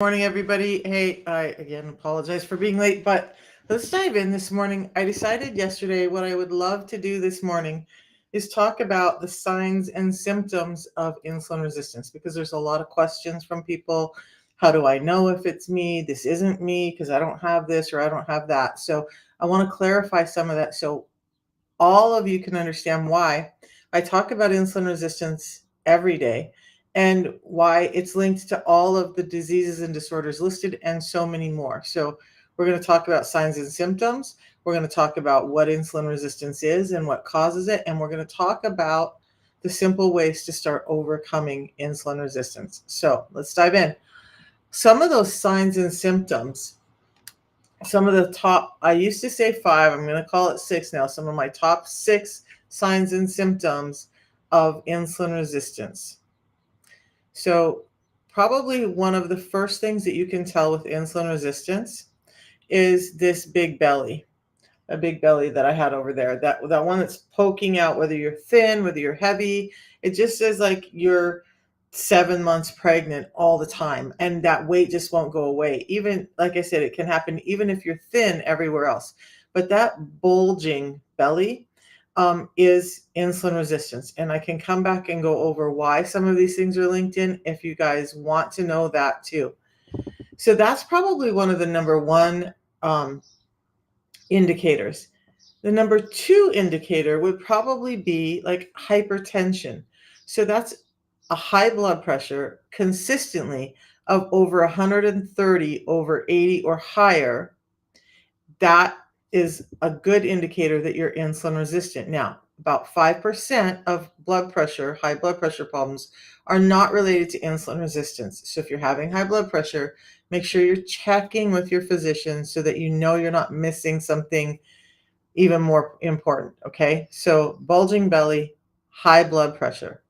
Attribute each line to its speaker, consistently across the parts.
Speaker 1: Morning, everybody. Hey, I again apologize for being late, but let's dive in this morning. I decided yesterday what I would love to do this morning is talk about the signs and symptoms of insulin resistance because there's a lot of questions from people. How do I know if it's me? This isn't me because I don't have this or I don't have that. So I want to clarify some of that so all of you can understand why I talk about insulin resistance every day and why it's linked to all of the diseases and disorders listed and so many more. So, we're going to talk about signs and symptoms. We're going to talk about what insulin resistance is and what causes it. And we're going to talk about the simple ways to start overcoming insulin resistance. So, let's dive in. Some of those signs and symptoms, some of the top, I used to say five, I'm going to call it six now. Some of my top six signs and symptoms of insulin resistance. So, probably one of the first things that you can tell with insulin resistance is this big belly, a big belly that I had over there. That one that's poking out, whether you're thin, whether you're heavy. It just says like you're 7 months pregnant all the time, and that weight just won't go away. Even like I said, it can happen even if you're thin everywhere else. But that bulging belly is insulin resistance. And I can come back and go over why some of these things are linked in if you guys want to know that too. So that's probably one of the number one um, indicators. The number two indicator would probably be like hypertension. So that's a high blood pressure consistently of over 130 over 80 or higher. That is a good indicator that you're insulin resistant. Now, about 5% of blood pressure, high blood pressure problems are not related to insulin resistance. So if you're having high blood pressure, make sure you're checking with your physician so that you know you're not missing something even more important. Okay. So bulging belly, high blood pressure.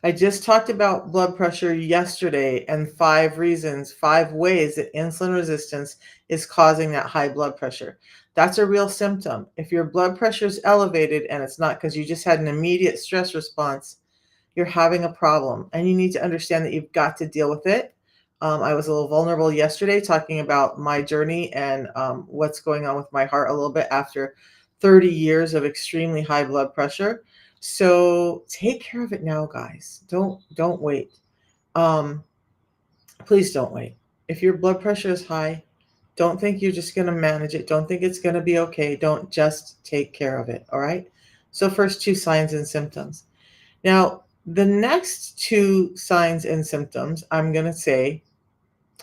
Speaker 1: I just talked about blood pressure yesterday and 5 reasons, 5 ways that insulin resistance is causing that high blood pressure. That's a real symptom. If your blood pressure is elevated and it's not because you just had an immediate stress response, you're having a problem and you need to understand that you've got to deal with it. I was a little vulnerable yesterday talking about my journey and what's going on with my heart a little bit after 30 years of extremely high blood pressure. So take care of it now, guys. Don't wait. Um, please don't wait. If your blood pressure is high, don't think you're just going to manage it. Don't think it's going to be okay. Don't just take care of it. All right. So first two signs and symptoms. Now, the next two signs and symptoms I'm going to say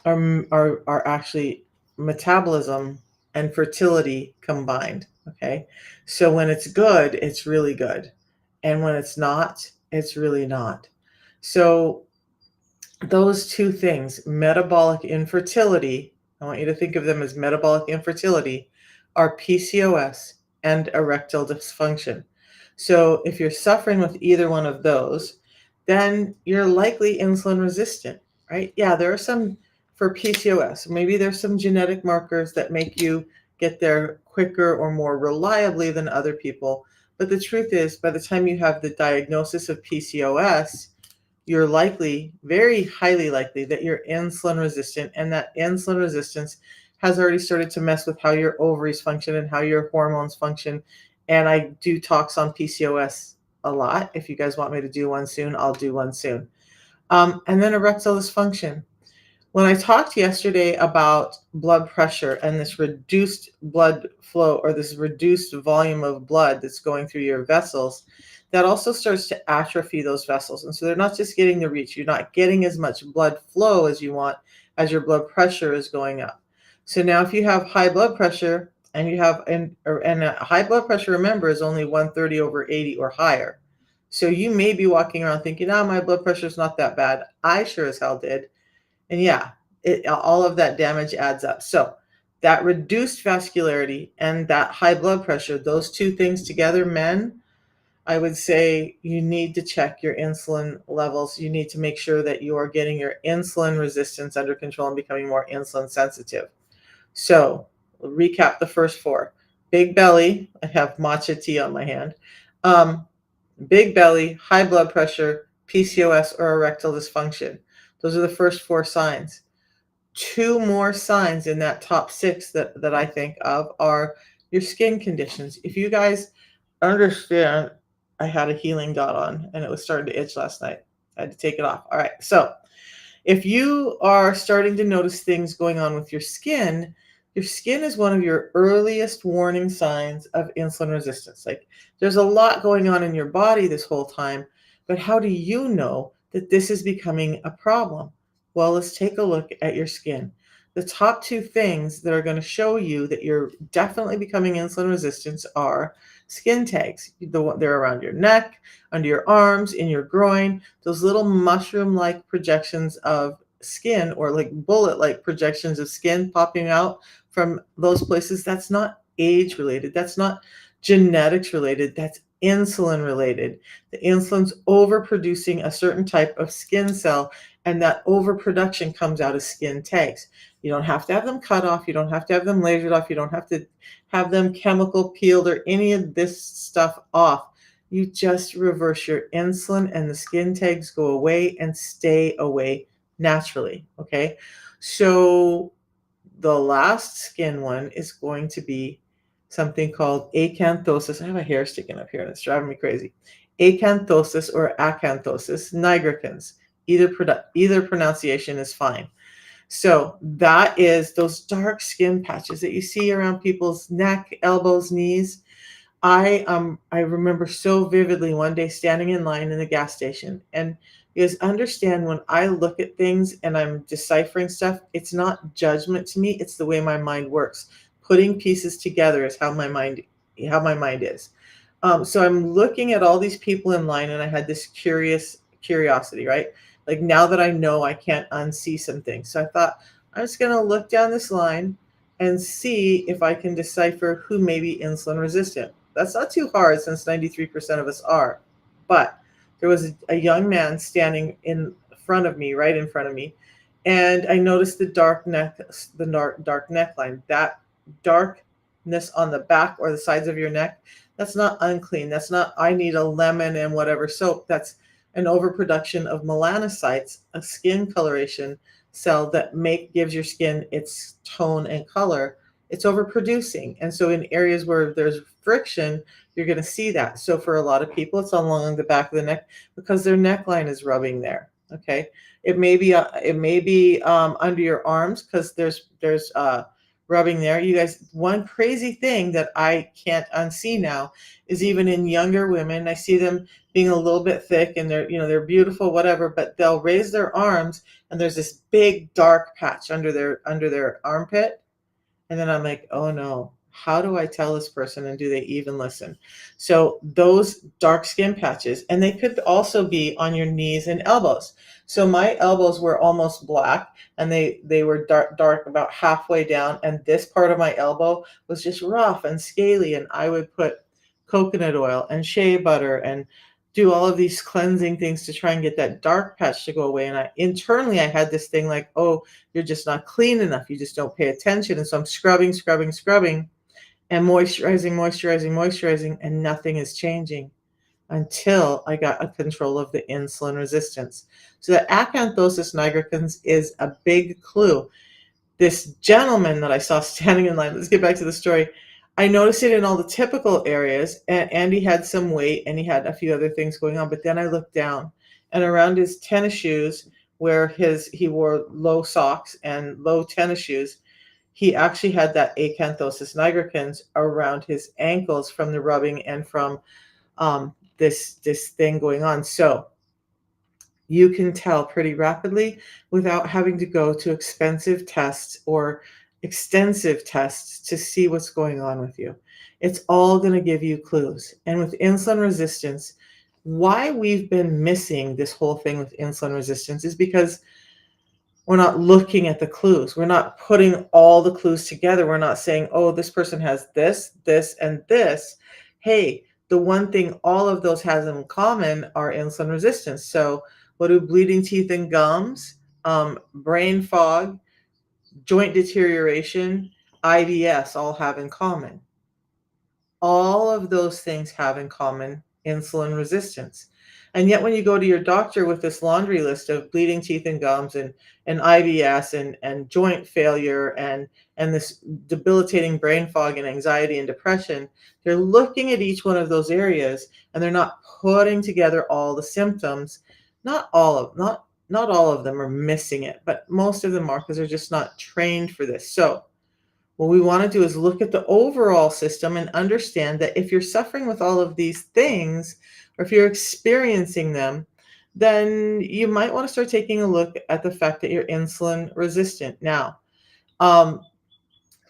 Speaker 1: are actually metabolism and fertility combined. Okay. So when it's good, it's really good. And when it's not, it's really not. So those two things, metabolic infertility, I want you to think of them as metabolic infertility, are PCOS and erectile dysfunction. So if you're suffering with either one of those, then you're likely insulin resistant, right? Yeah, there are some for PCOS. Maybe there's some genetic markers that make you get there quicker or more reliably than other people. But the truth is, by the time you have the diagnosis of PCOS, you're likely, very highly likely, that you're insulin resistant, and that insulin resistance has already started to mess with how your ovaries function and how your hormones function. And I do talks on PCOS a lot. If you guys want me to do one soon, I'll do one soon. And then erectile dysfunction. When I talked yesterday about blood pressure and this reduced blood flow or this reduced volume of blood that's going through your vessels, that also starts to atrophy those vessels. And so they're not just getting the reach, you're not getting as much blood flow as you want as your blood pressure is going up. So now if you have high blood pressure and you have, and a high blood pressure, remember, is only 130 over 80 or higher. So you may be walking around thinking, oh, my blood pressure is not that bad. I sure as hell did. And yeah, all of that damage adds up. So that reduced vascularity and that high blood pressure, those two things together, men, I would say you need to check your insulin levels. You need to make sure that you are getting your insulin resistance under control and becoming more insulin sensitive. So recap the first four. Big belly, I have matcha tea on my hand. Big belly, high blood pressure, PCOS or erectile dysfunction. Those are the first four signs. Two more signs in that top six that I think of are your skin conditions. If you guys understand, I had a healing dot on and it was starting to itch last night. I had to take it off. All right. So if you are starting to notice things going on with your skin is one of your earliest warning signs of insulin resistance. Like there's a lot going on in your body this whole time, but how do you know that this is becoming a problem? Well, let's take a look at your skin. The top two things that are going to show you that you're definitely becoming insulin resistant are skin tags. They're around your neck, under your arms, in your groin, those little mushroom like projections of skin or like bullet like projections of skin popping out from those places. That's not age related. That's not genetics related. That's insulin related. The insulin's overproducing a certain type of skin cell, and that overproduction comes out of skin tags. You don't have to have them cut off. You don't have to have them lasered off. You don't have to have them chemical peeled or any of this stuff off. You just reverse your insulin and the skin tags go away and stay away naturally. Okay. So the last skin one is going to be something called acanthosis. I have a hair sticking up here and it's driving me crazy. Acanthosis or acanthosis nigricans. Either pronunciation is fine. So that is those dark skin patches that you see around people's neck, elbows, knees. I remember so vividly one day standing in line in the gas station, and you guys understand when I look at things and I'm deciphering stuff, it's not judgment to me, it's the way my mind works. Putting pieces together is how my mind is. So I'm looking at all these people in line, and I had this curiosity, right? Like now that I know I can't unsee some things. So I thought I'm just gonna look down this line and see if I can decipher who may be insulin resistant. That's not too hard since 93% of us are. But there was a young man standing in front of me, right in front of me, and I noticed the dark neckline. That darkness on the back or the sides of your neck, that's not unclean. That's not I need a lemon and whatever soap. That's an overproduction of melanocytes, a skin coloration cell that gives your skin its tone and color. It's overproducing, and so in areas where there's friction, you're going to see that. So for a lot of people, it's along the back of the neck because their neckline is rubbing there. Okay, it may be under your arms because there's rubbing there. You guys, one crazy thing that I can't unsee now is even in younger women, I see them being a little bit thick and they're beautiful, whatever, but they'll raise their arms and there's this big dark patch under their armpit. And then I'm like, oh no, how do I tell this person and do they even listen? So those dark skin patches, and they could also be on your knees and elbows. So my elbows were almost black and they were dark about halfway down. And this part of my elbow was just rough and scaly. And I would put coconut oil and shea butter and do all of these cleansing things to try and get that dark patch to go away. And I had this thing like, oh, you're just not clean enough. You just don't pay attention. And so I'm scrubbing, scrubbing, scrubbing and moisturizing, moisturizing, moisturizing, and nothing is changing until I got a control of the insulin resistance. So the acanthosis nigricans is a big clue. This gentleman that I saw standing in line, let's get back to the story. I noticed it in all the typical areas, and Andy had some weight and he had a few other things going on. But then I looked down, and around his tennis shoes, where he wore low socks and low tennis shoes, he actually had that acanthosis nigricans around his ankles from the rubbing and from this thing going on. So you can tell pretty rapidly without having to go to expensive tests or extensive tests to see what's going on with you. It's all going to give you clues. And with insulin resistance, why we've been missing this whole thing with insulin resistance is because we're not looking at the clues. We're not putting all the clues together. We're not saying, oh, this person has this, this, and this. Hey, the one thing all of those has in common are insulin resistance. So what do bleeding teeth and gums, brain fog, joint deterioration, IBS all have in common? All of those things have in common insulin resistance. And yet when you go to your doctor with this laundry list of bleeding teeth and gums and IBS and joint failure and this debilitating brain fog and anxiety and depression, they're looking at each one of those areas and they're not putting together all the symptoms. Not all of them are missing it, but most of them are because they're just not trained for this. So what we want to do is look at the overall system and understand that if you're suffering with all of these things, or if you're experiencing them, then you might want to start taking a look at the fact that you're insulin resistant. Now, um,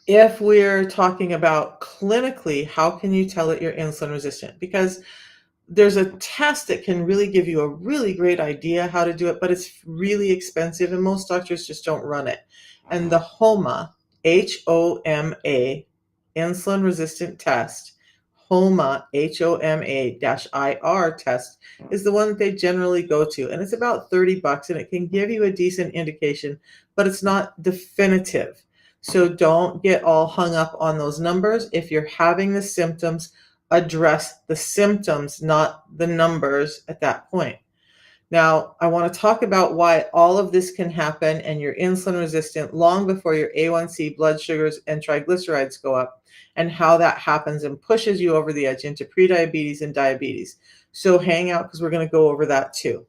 Speaker 1: if we're talking about clinically, how can you tell that you're insulin resistant? Because there's a test that can really give you a really great idea how to do it, but it's really expensive and most doctors just don't run it. And the HOMA, HOMA, insulin resistant test, HOMA, HOMA-IR test is the one that they generally go to. And it's about 30 bucks and it can give you a decent indication, but it's not definitive. So don't get all hung up on those numbers. If you're having the symptoms, address the symptoms, not the numbers at that point. Now, I want to talk about why all of this can happen and you're insulin resistant long before your A1C, blood sugars, and triglycerides go up, and how that happens and pushes you over the edge into prediabetes and diabetes. So hang out because we're going to go over that too.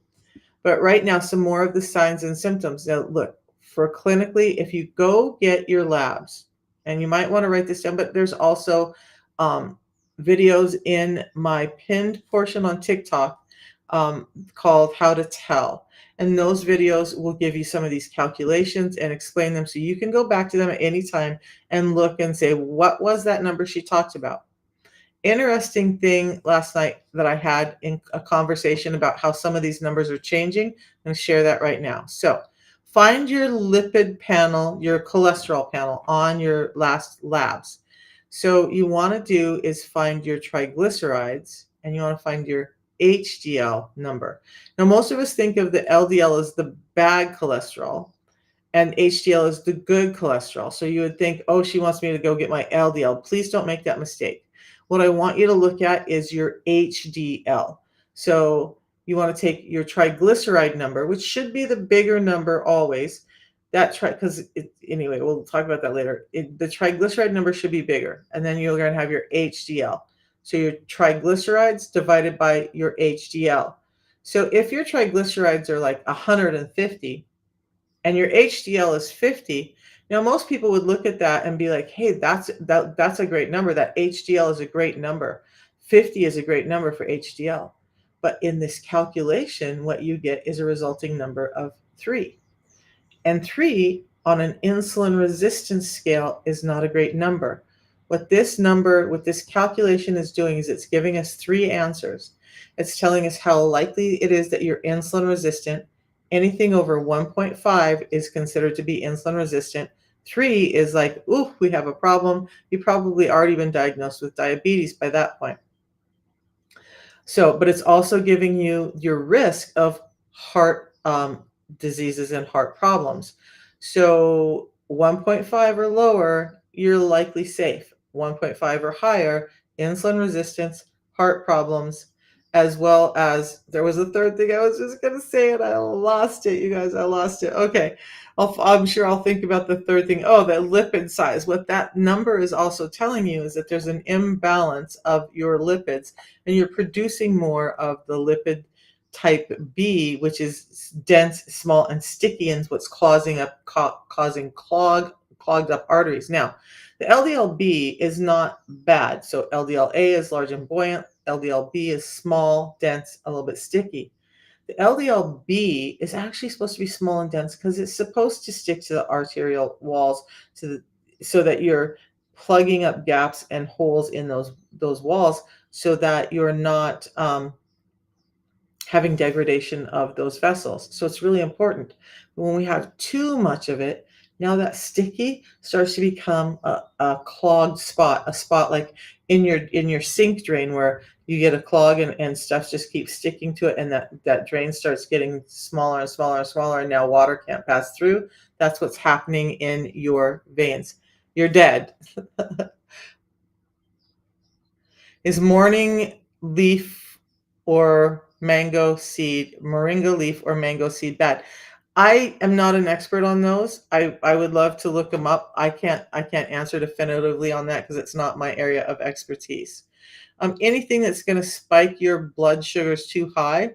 Speaker 1: But right now, some more of the signs and symptoms. Now, look, for clinically, if you go get your labs, and you might want to write this down, but there's also videos in my pinned portion on TikTok called How to Tell. And those videos will give you some of these calculations and explain them so you can go back to them at any time and look and say, what was that number she talked about? Interesting thing last night that I had in a conversation about how some of these numbers are changing. I'm going to share that right now. So find your lipid panel, your cholesterol panel on your last labs. So you want to do is find your triglycerides and you want to find your HDL number. Now, most of us think of the LDL as the bad cholesterol and HDL is the good cholesterol. So you would think, oh, she wants me to go get my LDL. Please don't make that mistake. What I want you to look at is your HDL. So you want to take your triglyceride number, which should be the bigger number always. Because anyway, we'll talk about that later. The triglyceride number should be bigger, and then you're going to have your HDL. So your triglycerides divided by your HDL. So if your triglycerides are like 150 and your HDL is 50, now most people would look at that and be like, hey, that's a great number. That HDL is a great number. 50 is a great number for HDL. But in this calculation, what you get is a resulting number of 3. And 3 on an insulin resistance scale is not a great number. What this calculation is doing is it's giving us 3 answers. It's telling us how likely it is that you're insulin resistant. Anything over 1.5 is considered to be insulin resistant. 3 is like, ooh, we have a problem. You've probably already been diagnosed with diabetes by that point. So, but it's also giving you your risk of heart diseases and heart problems. So 1.5 or lower, you're likely safe. 1.5 or higher, insulin resistance, heart problems, as well as there was a third thing I was just going to say and I lost it, you guys. I lost it. Okay. I'm sure I'll think about the third thing. Oh, the lipid size. What that number is also telling you is that there's an imbalance of your lipids and you're producing more of the lipid type B, which is dense, small, and sticky, and what's causing clogged up arteries. Now, the LDL-B is not bad. So LDL-A is large and buoyant. LDL-B is small, dense, a little bit sticky. The LDL-B is actually supposed to be small and dense because it's supposed to stick to the arterial walls so that you're plugging up gaps and holes in those walls so that you're not having degradation of those vessels. So it's really important. But when we have too much of it, now that sticky starts to become a clogged spot, a spot like in your sink drain where you get a clog and stuff just keeps sticking to it and that drain starts getting smaller and smaller and smaller and now water can't pass through. That's what's happening in your veins. You're dead. Is morning leaf or mango seed, moringa leaf, or mango seed bad. I am not an expert on those. I would love to look them up. I can't answer definitively on that because it's not my area of expertise. Anything that's going to spike your blood sugars too high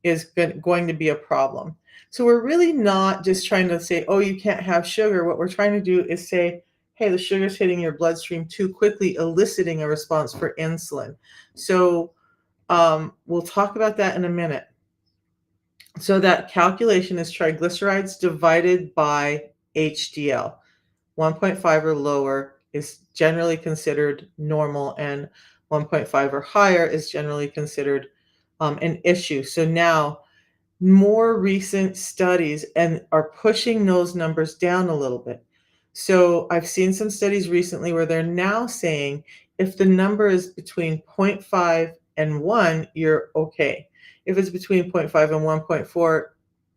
Speaker 1: is going to be a problem. So we're really not just trying to say, oh, you can't have sugar. What we're trying to do is say, hey, the sugar's hitting your bloodstream too quickly, eliciting a response for insulin. So we'll talk about that in a minute. So that calculation is triglycerides divided by HDL. 1.5 or lower is generally considered normal, and 1.5 or higher is generally considered an issue. So now more recent studies and are pushing those numbers down a little bit. So I've seen some studies recently where they're now saying if the number is between zero point 0.5 and 1, you're okay. If it's between zero point 0.5 and 1.4,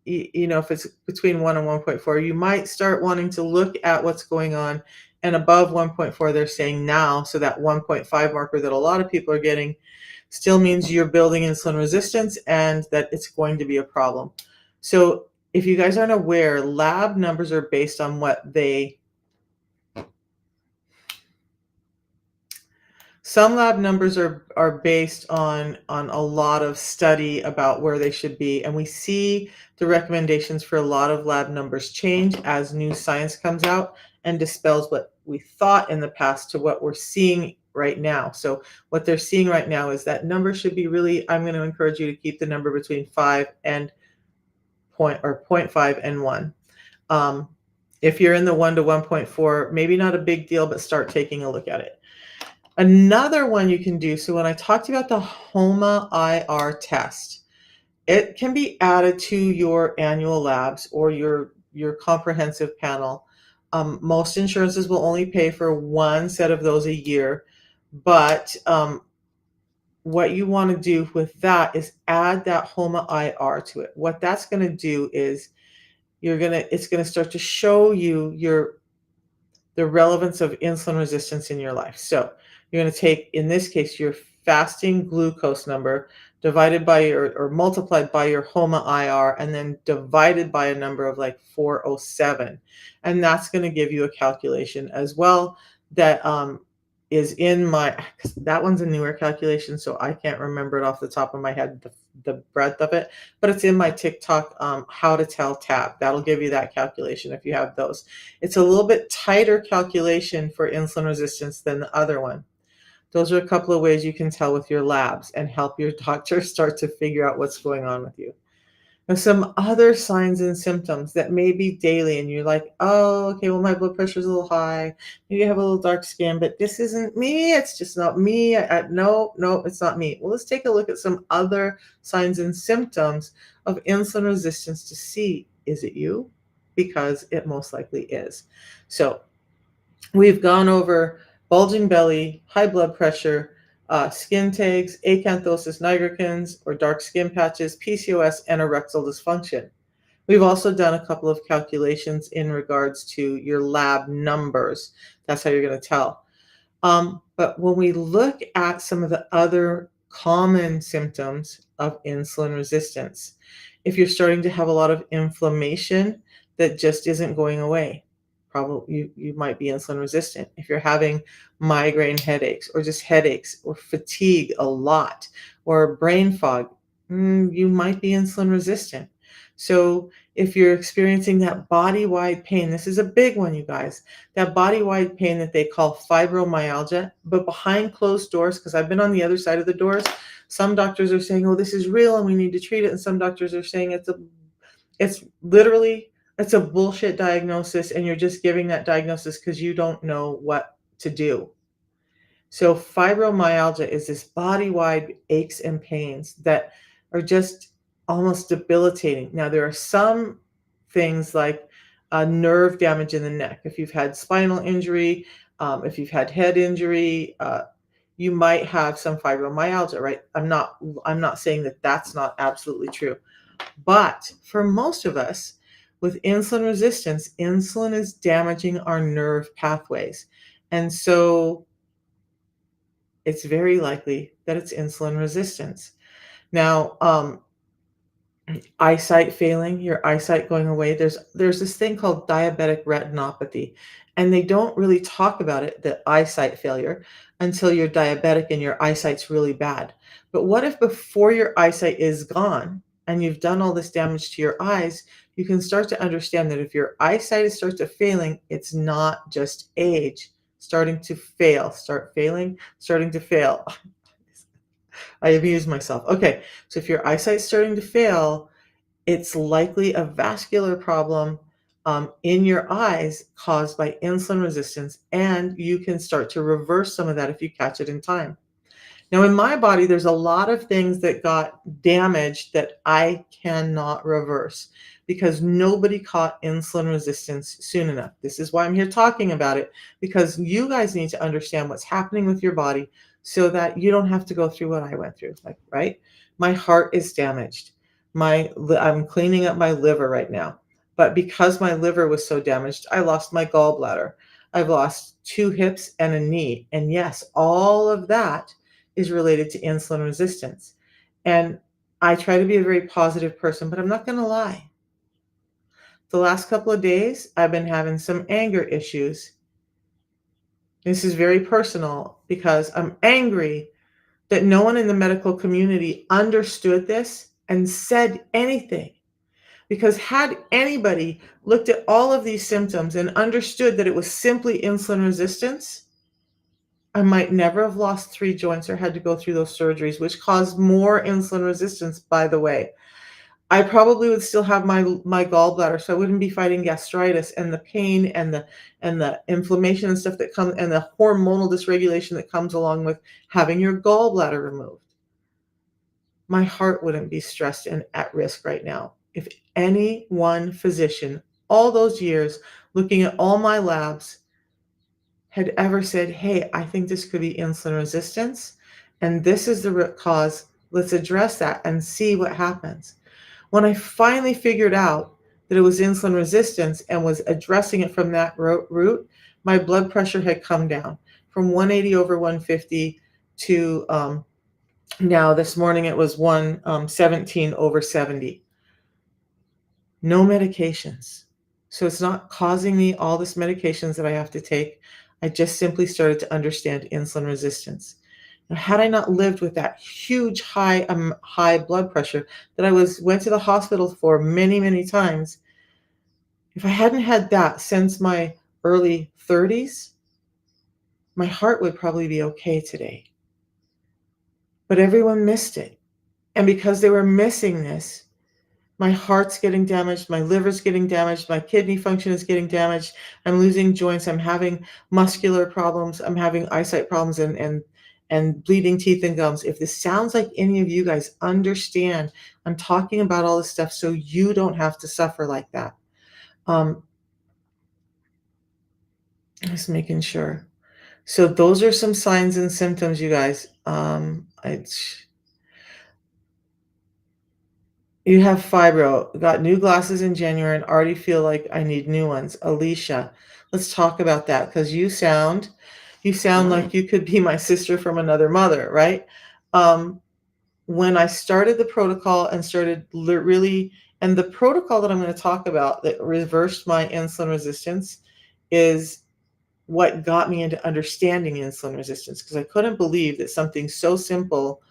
Speaker 1: if it's between 1 and 1.4, you might start wanting to look at what's going on. And above 1.4, they're saying now, so that 1.5 marker that a lot of people are getting still means you're building insulin resistance and that it's going to be a problem. So if you guys aren't aware, lab numbers are based on some lab numbers are based on a lot of study about where they should be, and we see the recommendations for a lot of lab numbers change as new science comes out and dispels what we thought in the past to what we're seeing right now. So what they're seeing right now is that number should be really, I'm going to encourage you to keep the number between 5 and point or zero point 0.5 and 1. If you're in the 1 to 1.4, maybe not a big deal, but start taking a look at it. Another one you can do, so when I talked about the HOMA-IR test, it can be added to your annual labs or your comprehensive panel. Most insurances will only pay for one set of those a year, but what you want to do with that is add that HOMA-IR to it. What that's going to do is it's going to start to show you the relevance of insulin resistance in your life. So you're going to take, in this case, your fasting glucose number divided by or multiplied by your HOMA-IR and then divided by a number of like 407. And that's going to give you a calculation as well that is in that one's a newer calculation, so I can't remember it off the top of my head, the breadth of it, but it's in my TikTok how to tell tab. That'll give you that calculation if you have those. It's a little bit tighter calculation for insulin resistance than the other one. Those are a couple of ways you can tell with your labs and help your doctor start to figure out what's going on with you. Now, some other signs and symptoms that may be daily, and you're like, oh, okay, well, my blood pressure's a little high. Maybe I have a little dark skin, but this isn't me. It's just not me. No, it's not me. Well, let's take a look at some other signs and symptoms of insulin resistance to see, is it you? Because it most likely is. So we've gone over bulging belly, high blood pressure, skin tags, acanthosis nigricans or dark skin patches, PCOS, and erectile dysfunction. We've also done a couple of calculations in regards to your lab numbers. That's how you're going to tell. But when we look at some of the other common symptoms of insulin resistance, if you're starting to have a lot of inflammation that just isn't going away, probably you might be insulin resistant. If you're having migraine headaches or just headaches or fatigue a lot or brain fog, you might be insulin resistant. So if you're experiencing that body-wide pain, this is a big one, you guys, that body-wide pain that they call fibromyalgia, but behind closed doors, because I've been on the other side of the doors, some doctors are saying, oh, this is real and we need to treat it. And some doctors are saying it's literally, it's a bullshit diagnosis and you're just giving that diagnosis because you don't know what to do. So fibromyalgia is this body-wide aches and pains that are just almost debilitating. Now, there are some things like nerve damage in the neck. If you've had spinal injury, if you've had head injury, you might have some fibromyalgia, right? I'm not saying that that's not absolutely true. But for most of us with insulin resistance, insulin is damaging our nerve pathways. And so it's very likely that it's insulin resistance. Now, eyesight failing, your eyesight going away. There's this thing called diabetic retinopathy, and they don't really talk about it, the eyesight failure, until you're diabetic and your eyesight's really bad. But what if before your eyesight is gone and you've done all this damage to your eyes, you can start to understand that if your eyesight starts to failing, it's not just age starting to fail, start failing, starting to fail. I abuse myself. Okay, so if your eyesight's starting to fail, it's likely a vascular problem in your eyes caused by insulin resistance, and you can start to reverse some of that if you catch it in time. Now, in my body, there's a lot of things that got damaged that I cannot reverse because nobody caught insulin resistance soon enough. This is why I'm here talking about it, because you guys need to understand what's happening with your body so that you don't have to go through what I went through. Like, right? My heart is damaged. I'm cleaning up my liver right now. But because my liver was so damaged, I lost my gallbladder. I've lost two hips and a knee. And yes, all of that is related to insulin resistance. And I try to be a very positive person, but I'm not going to lie. The last couple of days, I've been having some anger issues. This is very personal because I'm angry that no one in the medical community understood this and said anything. Because had anybody looked at all of these symptoms and understood that it was simply insulin resistance, I might never have lost 3 joints or had to go through those surgeries, which caused more insulin resistance, by the way. I probably would still have my gallbladder, so I wouldn't be fighting gastritis and the pain and the inflammation and stuff that comes and the hormonal dysregulation that comes along with having your gallbladder removed. My heart wouldn't be stressed and at risk right now. If any one physician, all those years looking at all my labs, had ever said, hey, I think this could be insulin resistance, and this is the root cause. Let's address that and see what happens. When I finally figured out that it was insulin resistance and was addressing it from that root, my blood pressure had come down from 180 over 150 to now this morning it was 117 over 70. No medications. So it's not causing me all this medications that I have to take. I just simply started to understand insulin resistance. Now, had I not lived with that huge high blood pressure that I went to the hospital for many, many times, if I hadn't had that since my early 30s, my heart would probably be okay today. But everyone missed it. And because they were missing this, my heart's getting damaged, my liver's getting damaged, my kidney function is getting damaged, I'm losing joints, I'm having muscular problems, I'm having eyesight problems and bleeding teeth and gums. If this sounds like any of you guys understand, I'm talking about all this stuff so you don't have to suffer like that. Just making sure. So those are some signs and symptoms, you guys. You have fibro. Got new glasses in January and already feel like I need new ones. Alicia, let's talk about that because you sound like you could be my sister from another mother, right? When I started the protocol and started really, and the protocol that I'm going to talk about that reversed my insulin resistance is what got me into understanding insulin resistance because I couldn't believe that something so simple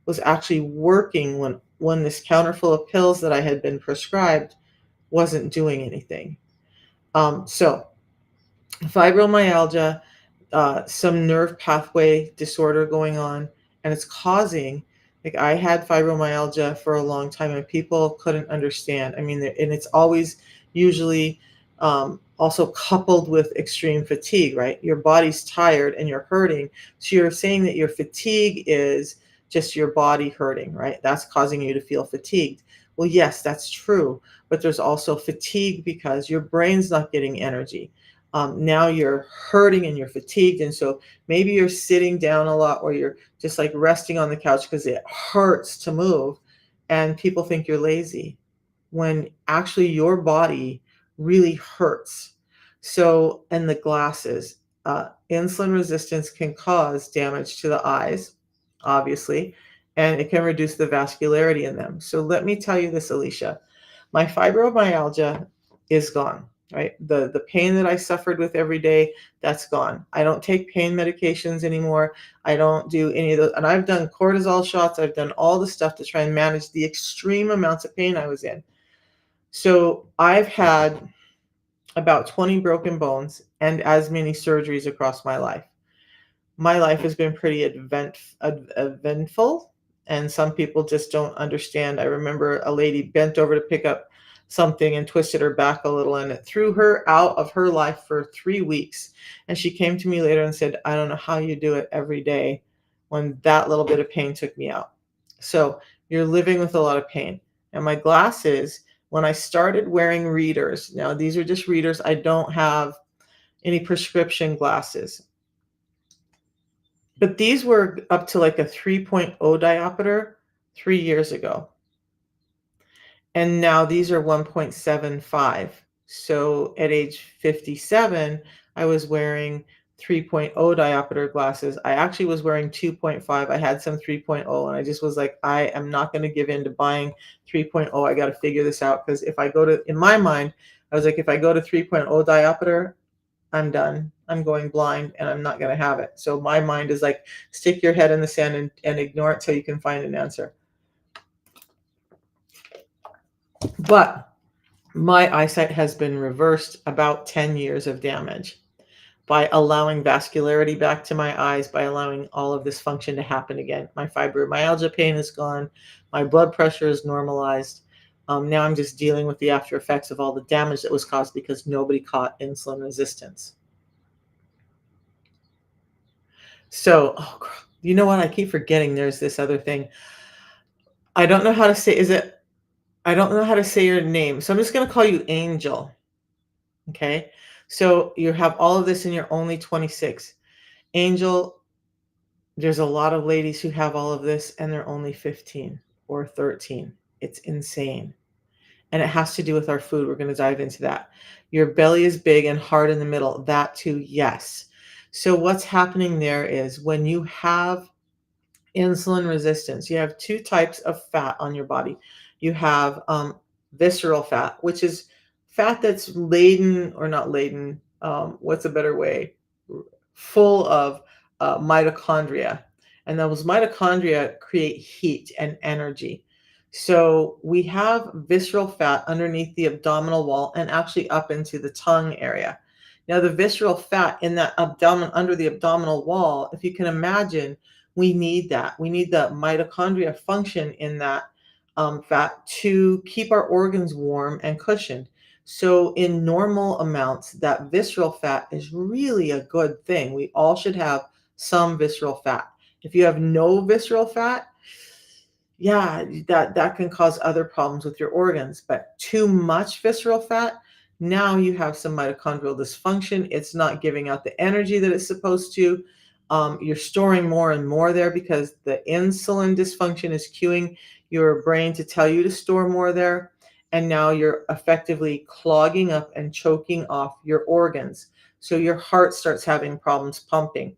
Speaker 1: was actually working when this counterful of pills that I had been prescribed wasn't doing anything. So fibromyalgia, some nerve pathway disorder going on, and it's causing, like I had fibromyalgia for a long time and people couldn't understand. I mean, and it's always usually also coupled with extreme fatigue, right? Your body's tired and you're hurting. So you're saying that your fatigue is just your body hurting, right? That's causing you to feel fatigued. Well, yes, that's true. But there's also fatigue because your brain's not getting energy. Now you're hurting and you're fatigued. And so maybe you're sitting down a lot or you're just like resting on the couch because it hurts to move. And people think you're lazy when actually your body really hurts. So, and the glasses, insulin resistance can cause damage to the eyes, obviously, and it can reduce the vascularity in them. So let me tell you this, Alicia. My fibromyalgia is gone, right? The pain that I suffered with every day, that's gone. I don't take pain medications anymore. I don't do any of those. And I've done cortisol shots. I've done all the stuff to try and manage the extreme amounts of pain I was in. So I've had about 20 broken bones and as many surgeries across my life. My life has been pretty eventful, and some people just don't understand. I remember a lady bent over to pick up something and twisted her back a little, and it threw her out of her life for 3 weeks. And she came to me later and said, I don't know how you do it every day when that little bit of pain took me out. So you're living with a lot of pain. And my glasses, when I started wearing readers, now these are just readers, I don't have any prescription glasses. But these were up to like a 3.0 diopter 3 years ago. And now these are 1.75. So at age 57, I was wearing 3.0 diopter glasses. I actually was wearing 2.5. I had some 3.0, and I just was like, I am not going to give in to buying 3.0. I got to figure this out, because if I go to, in my mind, I was like, if I go to 3.0 diopter, I'm done. I'm going blind and I'm not going to have it. So my mind is like, stick your head in the sand and ignore it till you can find an answer. But my eyesight has been reversed about 10 years of damage by allowing vascularity back to my eyes, by allowing all of this function to happen again. My fibromyalgia pain is gone. My blood pressure is normalized. Now I'm just dealing with the after effects of all the damage that was caused because nobody caught insulin resistance. So, oh, you know what? I keep forgetting there's this other thing. I don't know how to say, I don't know how to say your name. So I'm just going to call you Angel. Okay. So you have all of this and you're only 26. Angel, there's a lot of ladies who have all of this and they're only 15 or 13. It's insane. And it has to do with our food. We're going to dive into that. Your belly is big and hard in the middle. That too, yes. So what's happening there is when you have insulin resistance, you have two types of fat on your body. You have visceral fat, which is fat that's laden, or not laden, what's a better way? Full of mitochondria. And those mitochondria create heat and energy. So we have visceral fat underneath the abdominal wall and actually up into the tongue area. Now, the visceral fat in that under the abdominal wall, if you can imagine, we need that. We need the mitochondria function in that fat to keep our organs warm and cushioned. So in normal amounts, that visceral fat is really a good thing. We all should have some visceral fat. If you have no visceral fat, yeah, that can cause other problems with your organs. But too much visceral fat, now you have some mitochondrial dysfunction. It's not giving out the energy that it's supposed to. You're storing more and more there because the insulin dysfunction is cueing your brain to tell you to store more there. And now you're effectively clogging up and choking off your organs. So your heart starts having problems pumping.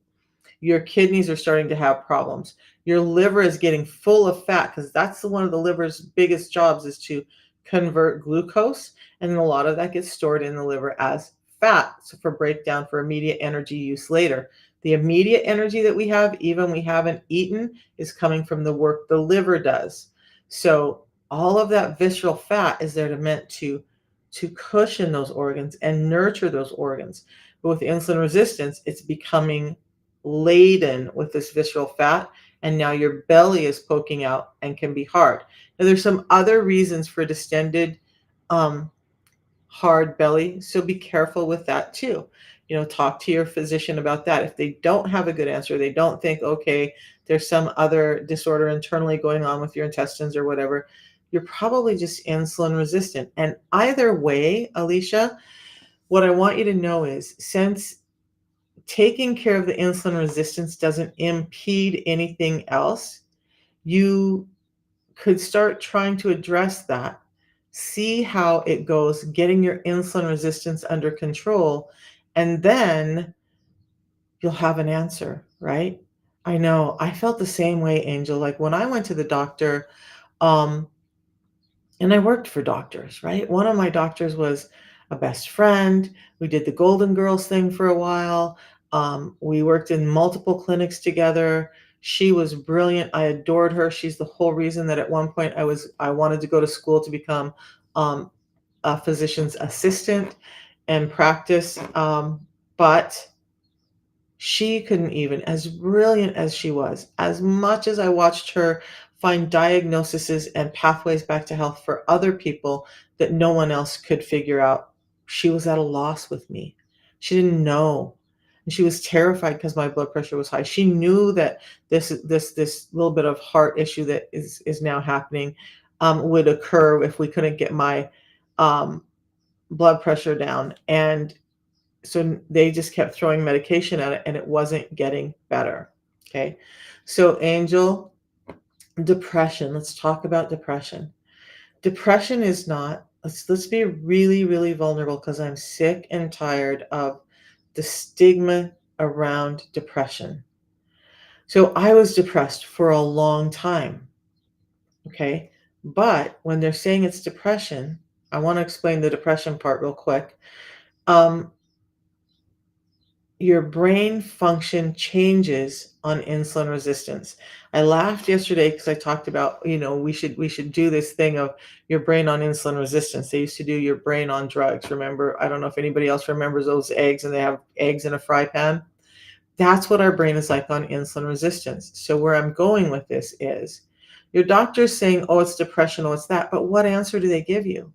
Speaker 1: Your kidneys are starting to have problems. Your liver is getting full of fat, because that's one of the liver's biggest jobs, is to convert glucose. And then a lot of that gets stored in the liver as fat, so for breakdown for immediate energy use later. The immediate energy that we have, even we haven't eaten, is coming from the work the liver does. So all of that visceral fat is there to cushion those organs and nurture those organs. But with insulin resistance, it's becoming laden with this visceral fat, and now your belly is poking out and can be hard. Now, there's some other reasons for distended, hard belly, so be careful with that too. Talk to your physician about that. If they don't have a good answer, they don't think, okay, there's some other disorder internally going on with your intestines or whatever, you're probably just insulin resistant. And either way, Alicia, what I want you to know is, since taking care of the insulin resistance doesn't impede anything else, you could start trying to address that. See how it goes, getting your insulin resistance under control, and then you'll have an answer, right? I know. I felt the same way, Angel. Like when I went to the doctor, um, and I worked for doctors, right? One of my doctors was a best friend. We did the Golden Girls thing for a while. We worked in multiple clinics together. She was brilliant. I adored her. She's the whole reason that at one point I wanted to go to school to become um, a physician's assistant and practice. But she couldn't even, as brilliant as she was, as much as I watched her find diagnoses and pathways back to health for other people that no one else could figure out, she was at a loss with me. She didn't know. And she was terrified because my blood pressure was high. She knew that this little bit of heart issue that is now happening would occur if we couldn't get my um, blood pressure down. And so they just kept throwing medication at it and it wasn't getting better. Okay. So, Angel, depression. Let's talk about depression. Depression is not, let's be really, really vulnerable because I'm sick and tired of the stigma around depression. So I was depressed for a long time. Okay. But when they're saying it's depression, I want to explain the depression part real quick. Um, your brain function changes on insulin resistance. I laughed yesterday because I talked about, we should do this thing of your brain on insulin resistance. They used to do your brain on drugs. Remember, I don't know if anybody else remembers those eggs and they have eggs in a fry pan. That's what our brain is like on insulin resistance. So where I'm going with this is your doctor's saying, oh, it's depression, oh, it's that, but what answer do they give you?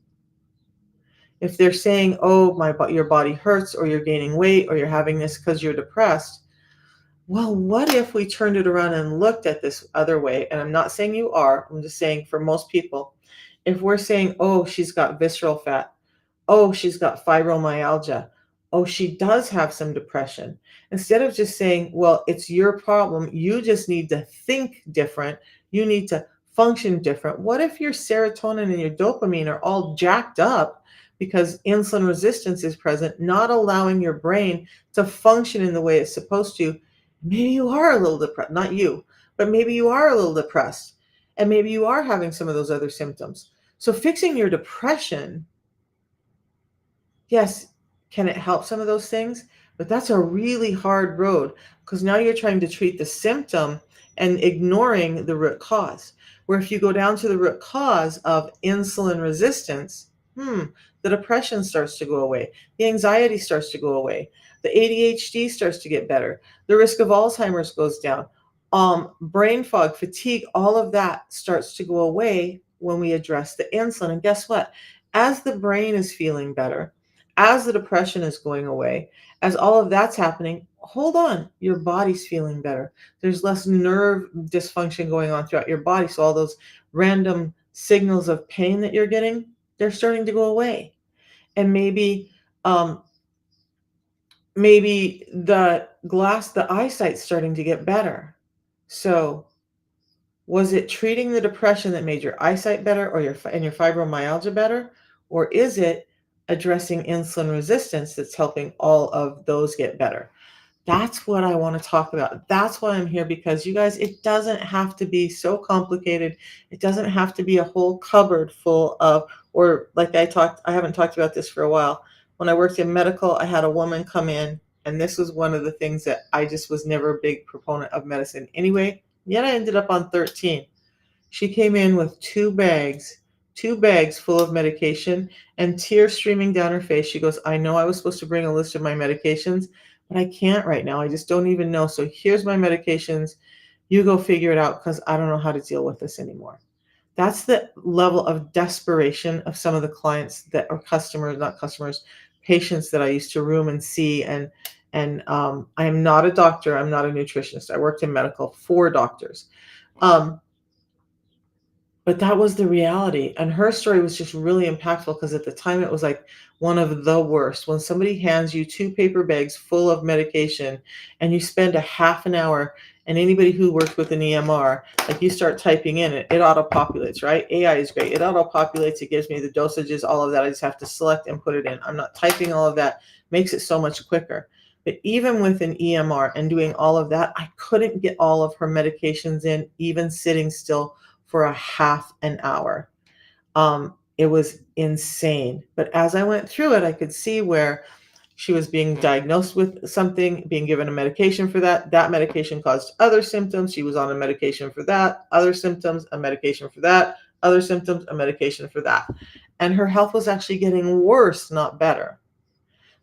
Speaker 1: If they're saying, oh, your body hurts or you're gaining weight or you're having this because you're depressed, well, what if we turned it around and looked at this other way? And I'm not saying you are, I'm just saying for most people, if we're saying, oh, she's got visceral fat, oh, she's got fibromyalgia, oh, she does have some depression. Instead of just saying, well, it's your problem, you just need to think different, you need to function different. What if your serotonin and your dopamine are all jacked up because insulin resistance is present, not allowing your brain to function in the way it's supposed to? Maybe you are a little depressed, not you, but maybe you are a little depressed, and maybe you are having some of those other symptoms. So, fixing your depression, yes, can it help some of those things? But that's a really hard road because now you're trying to treat the symptom and ignoring the root cause. Where if you go down to the root cause of insulin resistance, the depression starts to go away, the anxiety starts to go away, the ADHD starts to get better, the risk of Alzheimer's goes down, brain fog, fatigue, all of that starts to go away when we address the insulin. And guess what? As the brain is feeling better, as the depression is going away, as all of that's happening, hold on, your body's feeling better. There's less nerve dysfunction going on throughout your body. So all those random signals of pain that you're getting, they're starting to go away. And um, maybe the eyesight's starting to get better. So was it treating the depression that made your eyesight better or your fibromyalgia better? Or is it addressing insulin resistance that's helping all of those get better? That's what I want to talk about. That's why I'm here because you guys, it doesn't have to be so complicated. It doesn't have to be a whole cupboard full of, or like I haven't talked about this for a while. When I worked in medical, I had a woman come in, and this was one of the things that I just was never a big proponent of medicine anyway. Yet I ended up on 13. She came in with two bags full of medication and tears streaming down her face. She goes, I know I was supposed to bring a list of my medications, but I can't right now. I just don't even know. So here's my medications. You go figure it out because I don't know how to deal with this anymore. That's the level of desperation of some of the clients that are customers, not customers, patients that I used to room and see. And I am not a doctor. I'm not a nutritionist. I worked in medical for doctors. Um, but that was the reality. And her story was just really impactful because at the time it was like one of the worst. When somebody hands you two paper bags full of medication and you spend a half an hour, and anybody who works with an EMR, like you start typing in it, it auto populates, right? AI is great. It auto populates, it gives me the dosages, all of that. I just have to select and put it in. I'm not typing all of that, makes it so much quicker. But even with an EMR and doing all of that, I couldn't get all of her medications in, even sitting still for a half an hour. It was insane. But as I went through it, I could see where she was being diagnosed with something, being given a medication for that. That medication caused other symptoms. She was on a medication for that, other symptoms, a medication for that, other symptoms, a medication for that. And her health was actually getting worse, not better.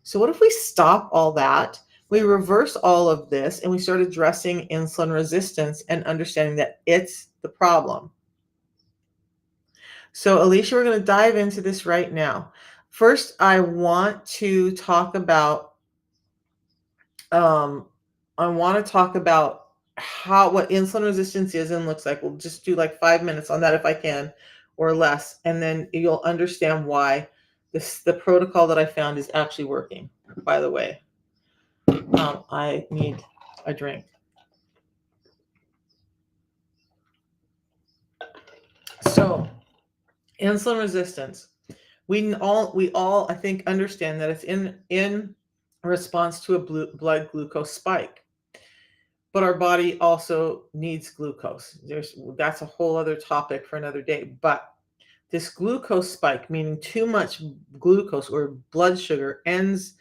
Speaker 1: So, what if we stop all that? We reverse all of this and we start addressing insulin resistance and understanding that it's the problem. So, Alicia, we're going to dive into this right now. First, I want to talk about um, how what insulin resistance is and looks like. We'll just do like 5 minutes on that if I can, or less, and then you'll understand why the protocol that I found is actually working. By the way, I need a drink. So, insulin resistance. We all I think understand that it's in response to a blood glucose spike. But our body also needs glucose. That's a whole other topic for another day. But this glucose spike, meaning too much glucose or blood sugar, enters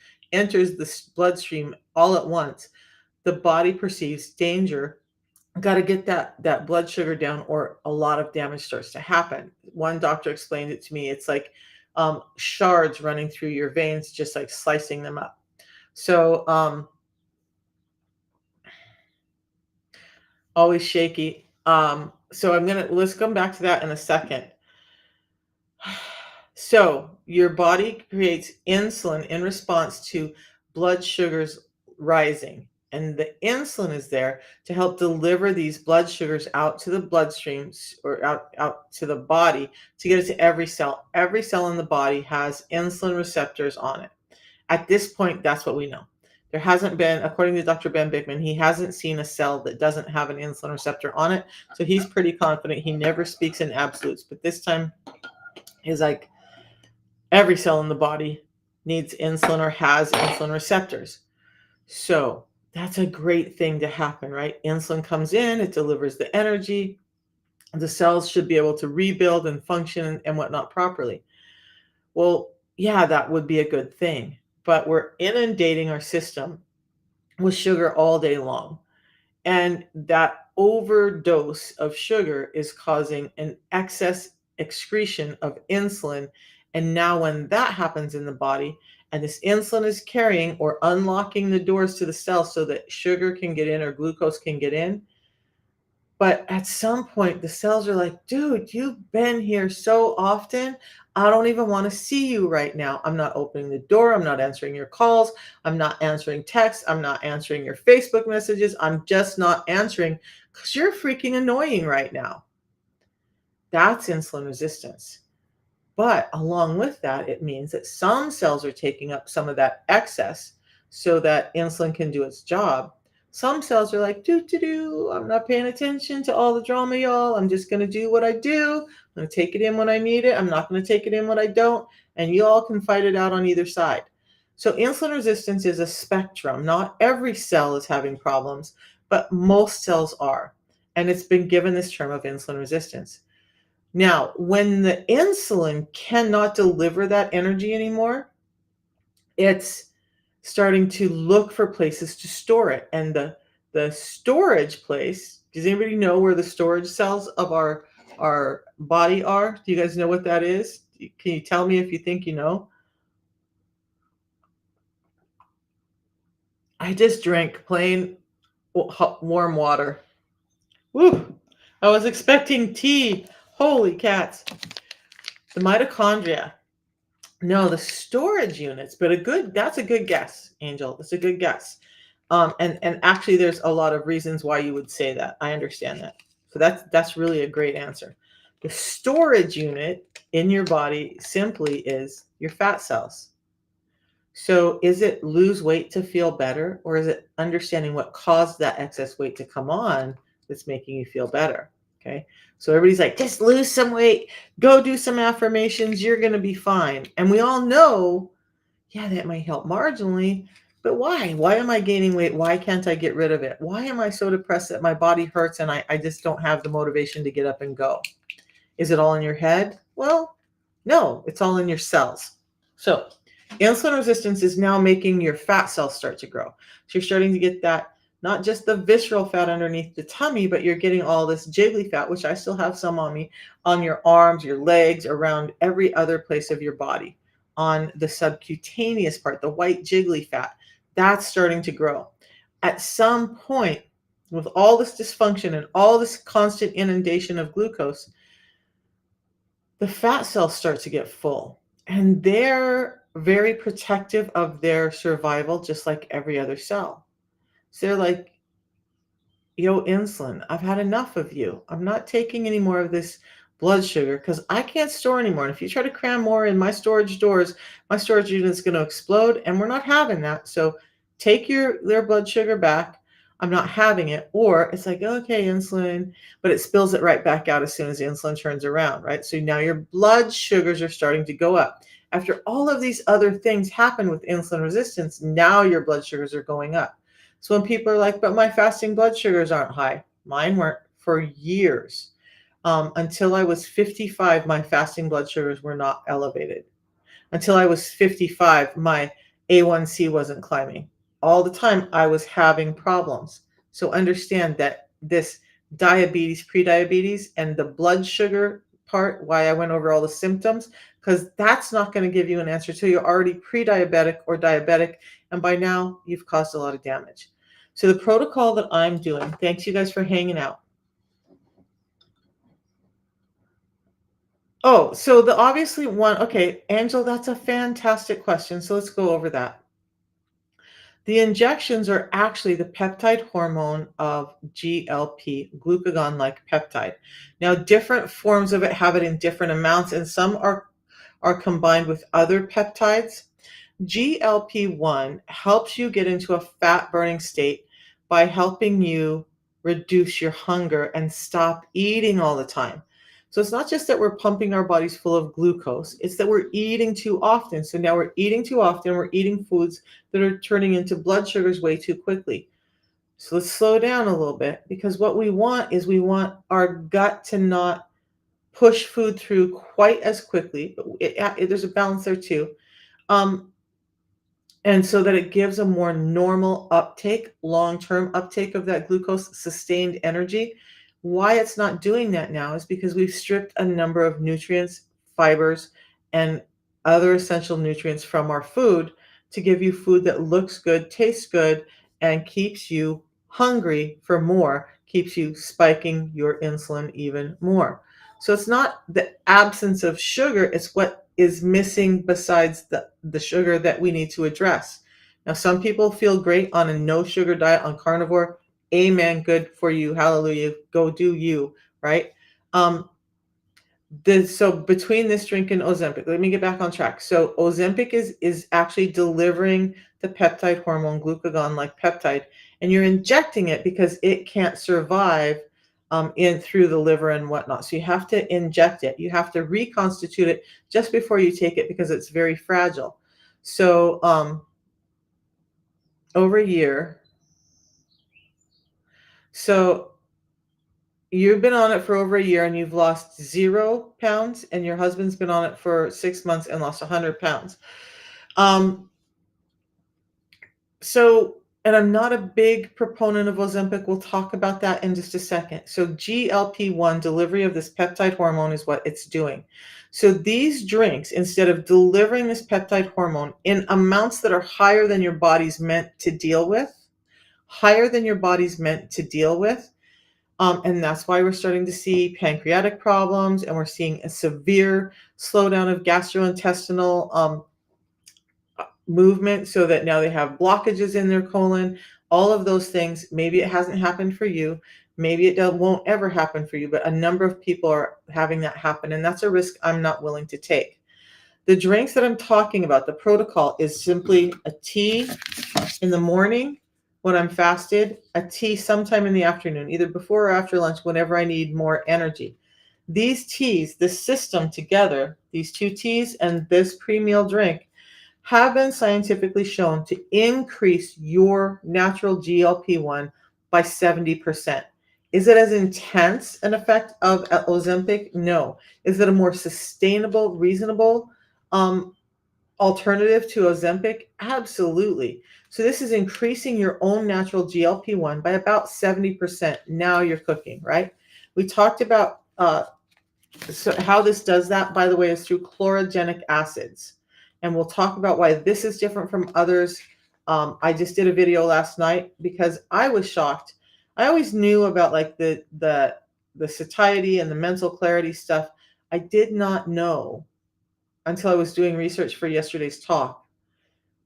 Speaker 1: the bloodstream all at once. The body perceives danger. Got to get that blood sugar down, or a lot of damage starts to happen. One doctor explained it to me. It's like shards running through your veins, just like slicing them up. So always shaky. So let's come back to that in a second. So your body creates insulin in response to blood sugars rising. And the insulin is there to help deliver these blood sugars out to the bloodstreams, or out to the body, to get it to every cell. Every cell in the body has insulin receptors on it. At this point, that's what we know. There hasn't been, according to Dr. Ben Bikman, he hasn't seen a cell that doesn't have an insulin receptor on it. So he's pretty confident. He never speaks in absolutes, but this time he's like, every cell in the body needs insulin or has insulin receptors. So that's a great thing to happen, right? Insulin comes in, it delivers the energy. The cells should be able to rebuild and function and whatnot properly. Well, yeah, that would be a good thing. But we're inundating our system with sugar all day long. And that overdose of sugar is causing an excess excretion of insulin. And now, when that happens in the body, and this insulin is carrying or unlocking the doors to the cells so that sugar can get in or glucose can get in. But at some point, the cells are like, dude, you've been here so often. I don't even want to see you right now. I'm not opening the door. I'm not answering your calls. I'm not answering texts. I'm not answering your Facebook messages. I'm just not answering because you're freaking annoying right now. That's insulin resistance. But along with that, it means that some cells are taking up some of that excess so that insulin can do its job. Some cells are like, I'm not paying attention to all the drama, y'all. I'm just going to do what I do. I'm going to take it in when I need it. I'm not going to take it in when I don't. And you all can fight it out on either side. So insulin resistance is a spectrum. Not every cell is having problems, but most cells are. And it's been given this term of insulin resistance. Now, when the insulin cannot deliver that energy anymore, it's starting to look for places to store it. And the storage place, does anybody know where the storage cells of our body are? Do you guys know what that is? Can you tell me if you think you know? I just drank plain warm water. Woo! I was expecting tea. Holy cats. The mitochondria. No, the storage units, but that's a good guess, Angel. That's a good guess. And actually there's a lot of reasons why you would say that. I understand that. So that's really a great answer. The storage unit in your body simply is your fat cells. So is it lose weight to feel better, or is it understanding what caused that excess weight to come on that's making you feel better? Okay. So everybody's like, just lose some weight, go do some affirmations, you're going to be fine. And we all know, yeah, that might help marginally, But why? Why am I gaining weight? Why can't I get rid of it? Why am I so depressed that my body hurts and I just don't have the motivation to get up and go? Is it all in your head? Well, no, it's all in your cells. So, insulin resistance is now making your fat cells start to grow. So, you're starting to get that, not just the visceral fat underneath the tummy, but you're getting all this jiggly fat, which I still have some on me, on your arms, your legs, around every other place of your body, on the subcutaneous part, the white jiggly fat. That's starting to grow. At some point, with all this dysfunction and all this constant inundation of glucose, the fat cells start to get full, and they're very protective of their survival, just like every other cell. So they're like, yo, insulin, I've had enough of you. I'm not taking any more of this blood sugar because I can't store anymore. And if you try to cram more in my storage doors, my storage unit is going to explode, and we're not having that. So take their blood sugar back. I'm not having it. Or it's like, okay, insulin, but it spills it right back out as soon as the insulin turns around, right? So now your blood sugars are starting to go up. After all of these other things happen with insulin resistance, now your blood sugars are going up. So when people are like, but my fasting blood sugars aren't high, mine weren't for years. Until I was 55, my fasting blood sugars were not elevated. Until I was 55, my A1C wasn't climbing. All the time, I was having problems. So understand that this diabetes, prediabetes, and the blood sugar part, why I went over all the symptoms, because that's not going to give you an answer till you're already pre-diabetic or diabetic, and by now you've caused a lot of damage. So the protocol that I'm doing, thanks you guys for hanging out. Oh, so the obviously one, okay, Angel, that's a fantastic question. So let's go over that. The injections are actually the peptide hormone of GLP, glucagon-like peptide. Now, different forms of it have it in different amounts, and some are combined with other peptides. GLP-1 helps you get into a fat burning state by helping you reduce your hunger and stop eating all the time. So it's not just that we're pumping our bodies full of glucose, it's that we're eating too often. So now we're eating too often, we're eating foods that are turning into blood sugars way too quickly. So let's slow down a little bit, because what we want is we want our gut to not push food through quite as quickly, but there's a balance there too. Um, and so that it gives a more normal uptake, long-term uptake of that glucose, sustained energy. Why it's not doing that now is because we've stripped a number of nutrients, fibers, and other essential nutrients from our food to give you food that looks good, tastes good, and keeps you hungry for more, keeps you spiking your insulin even more. So it's not the absence of sugar, it's what is missing besides the sugar that we need to address. Now, some people feel great on a no sugar diet, on carnivore. Amen. Good for you. Hallelujah. Go do you, right? Um, so between this drink and Ozempic, let me get back on track. So Ozempic is actually delivering the peptide hormone glucagon like peptide, and you're injecting it because it can't survive in through the liver and whatnot. So you have to inject it. You have to reconstitute it just before you take it because it's very fragile. So over a year. So you've been on it for over a year and you've lost 0 pounds, and your husband's been on it for 6 months and lost 100 pounds. Um, so, and I'm not a big proponent of Ozempic. We'll talk about that in just a second. So GLP-1 delivery of this peptide hormone is what it's doing. So these drinks, instead of delivering this peptide hormone in amounts that are higher than your body's meant to deal with, and that's why we're starting to see pancreatic problems, and we're seeing a severe slowdown of gastrointestinal movement, so that now they have blockages in their colon, all of those things. Maybe it hasn't happened for you. Maybe it won't ever happen for you, but a number of people are having that happen, and that's a risk I'm not willing to take. The drinks that I'm talking about, the protocol is simply a tea in the morning when I'm fasted, a tea sometime in the afternoon, either before or after lunch, whenever I need more energy. These teas, this system together, these two teas and this pre-meal drink, have been scientifically shown to increase your natural GLP-1 by 70%. Is it as intense an effect of Ozempic? No. Is it a more sustainable, reasonable um, alternative to Ozempic? Absolutely. So this is increasing your own natural GLP-1 by about 70%. Now you're cooking, right? We talked about so how this does that, by the way, is through chlorogenic acids. And we'll talk about why this is different from others. I just did a video last night because I was shocked. I always knew about like the satiety and the mental clarity stuff. I did not know until I was doing research for yesterday's talk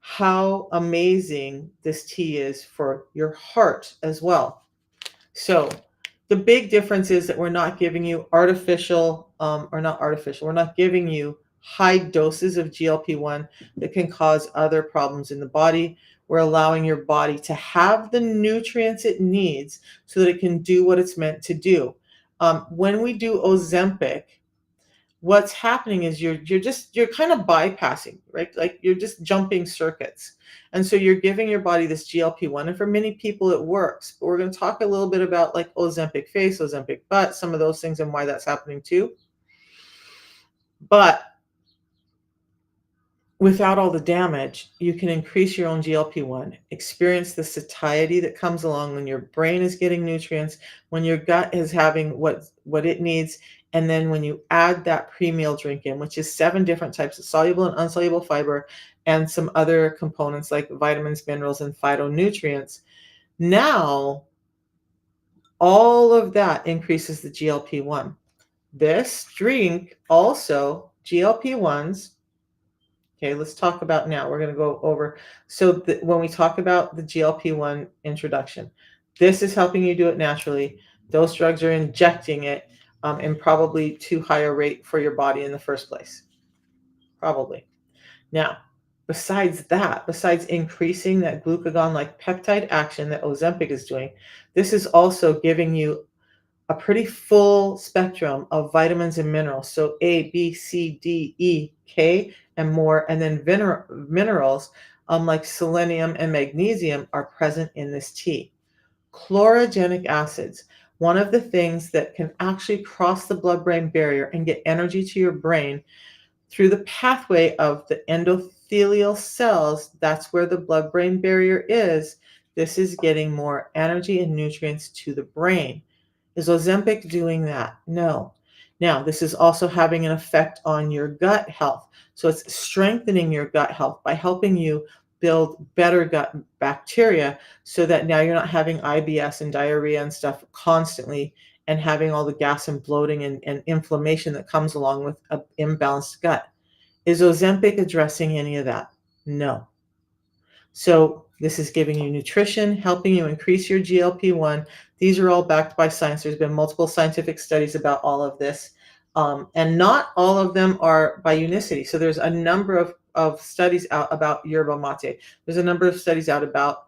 Speaker 1: how amazing this tea is for your heart as well. So the big difference is that we're not giving you artificial, or not artificial, we're not giving you high doses of GLP-1 that can cause other problems in the body. We're allowing your body to have the nutrients it needs so that it can do what it's meant to do. When we do Ozempic, what's happening is you're kind of bypassing, right? Like you're just jumping circuits. And so you're giving your body this GLP-1, and for many people it works. But we're going to talk a little bit about like Ozempic face, Ozempic butt, some of those things and why that's happening too. But without all the damage, you can increase your own GLP-1, experience the satiety that comes along when your brain is getting nutrients, when your gut is having what it needs, and then when you add that pre-meal drink in, which is 7 different types of soluble and insoluble fiber and some other components like vitamins, minerals, and phytonutrients. Now, all of that increases the GLP-1. This drink also, GLP-1s. Okay, let's talk about now. We're going to go over. So when we talk about the GLP-1 introduction, this is helping you do it naturally. Those drugs are injecting it in probably too high a rate for your body in the first place. Probably. Now, besides that, besides increasing that glucagon-like peptide action that Ozempic is doing, this is also giving you a pretty full spectrum of vitamins and minerals. So A, B, C, D, E, K, and more. And then minerals like selenium and magnesium are present in this tea. Chlorogenic acids, one of the things that can actually cross the blood-brain barrier and get energy to your brain through the pathway of the endothelial cells. That's where the blood-brain barrier is. This is getting more energy and nutrients to the brain. Is Ozempic doing that? No. Now, this is also having an effect on your gut health. So it's strengthening your gut health by helping you build better gut bacteria so that now you're not having IBS and diarrhea and stuff constantly and having all the gas and bloating and inflammation that comes along with an imbalanced gut. Is Ozempic addressing any of that? No. So this is giving you nutrition, helping you increase your GLP-1. These are all backed by science. There's been multiple scientific studies about all of this. And not all of them are by unicity. So there's a number of studies out about yerba mate. There's a number of studies out about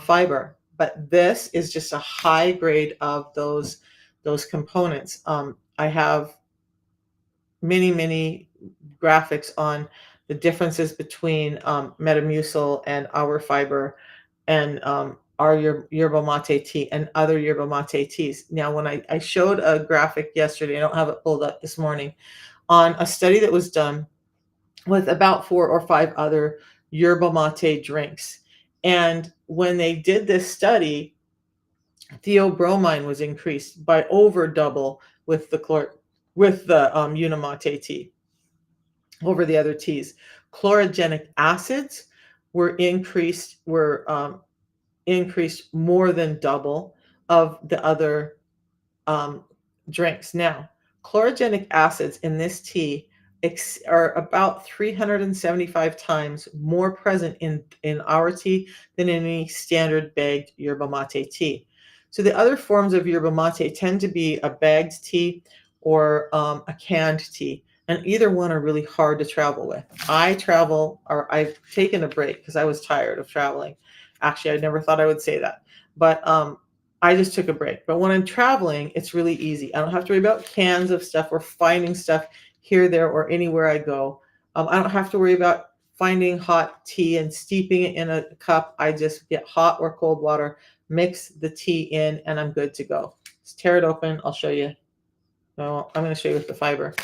Speaker 1: fiber. But this is just a high grade of those components. I have many graphics on the differences between Metamucil and our fiber and our yerba mate tea and other yerba mate teas. Now, when I showed a graphic yesterday, I don't have it pulled up this morning, on a study that was done with about 4 or 5 other yerba mate drinks. And when they did this study, theobromine was increased by over double with the Unimate tea over the other teas. Chlorogenic acids were increased more than double of the other drinks. Now, chlorogenic acids in this tea are about 375 times more present in our tea than in any standard bagged yerba mate tea. So the other forms of yerba mate tend to be a bagged tea or a canned tea. And either one are really hard to travel with. I've taken a break because I was tired of traveling. Actually, I never thought I would say that. But I just took a break. But when I'm traveling, it's really easy. I don't have to worry about cans of stuff or finding stuff here, there, or anywhere I go. I don't have to worry about finding hot tea and steeping it in a cup. I just get hot or cold water, mix the tea in, and I'm good to go. Just tear it open. I'll show you. No, I'm going to show you with the fiber.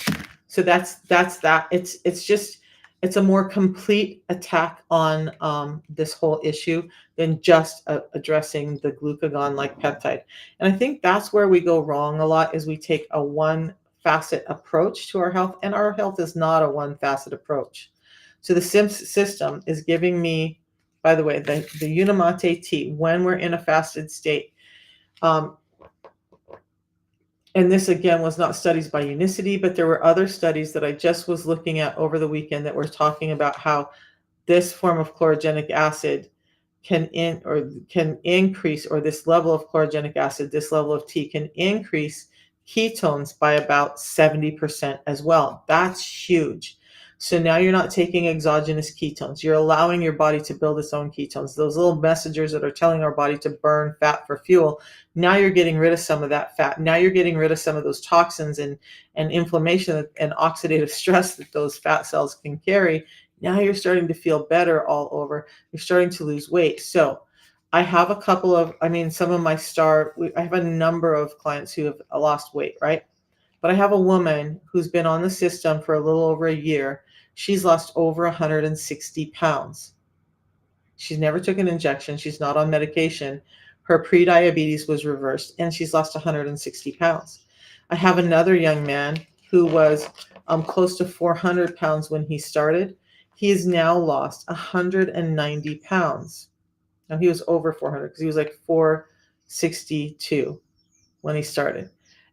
Speaker 1: So that's that. It's just it's a more complete attack on this whole issue than just addressing the glucagon like peptide. And I think that's where we go wrong a lot is we take a one facet approach to our health, and our health is not a one facet approach. So the SIMS system is giving me, by the way, the Unimate tea when we're in a fasted state. Um, and this again was not studies by Unicity, but there were other studies that I just was looking at over the weekend that were talking about how this form of chlorogenic acid can increase, or this level of chlorogenic acid, this level of tea can increase ketones by about 70% as well. That's huge. So now you're not taking exogenous ketones. You're allowing your body to build its own ketones. Those little messengers that are telling our body to burn fat for fuel. Now you're getting rid of some of that fat. Now you're getting rid of some of those toxins and inflammation and oxidative stress that those fat cells can carry. Now you're starting to feel better all over. You're starting to lose weight. So I have a couple of, some of my I have a number of clients who have lost weight, right? But I have a woman who's been on the system for a little over a year. She's lost over 160 pounds. She's never took an injection. She's not on medication. Her prediabetes was reversed, and she's lost 160 pounds. I have another young man who was close to 400 pounds when he started. He has now lost 190 pounds. Now, he was over 400 because he was like 462 when he started.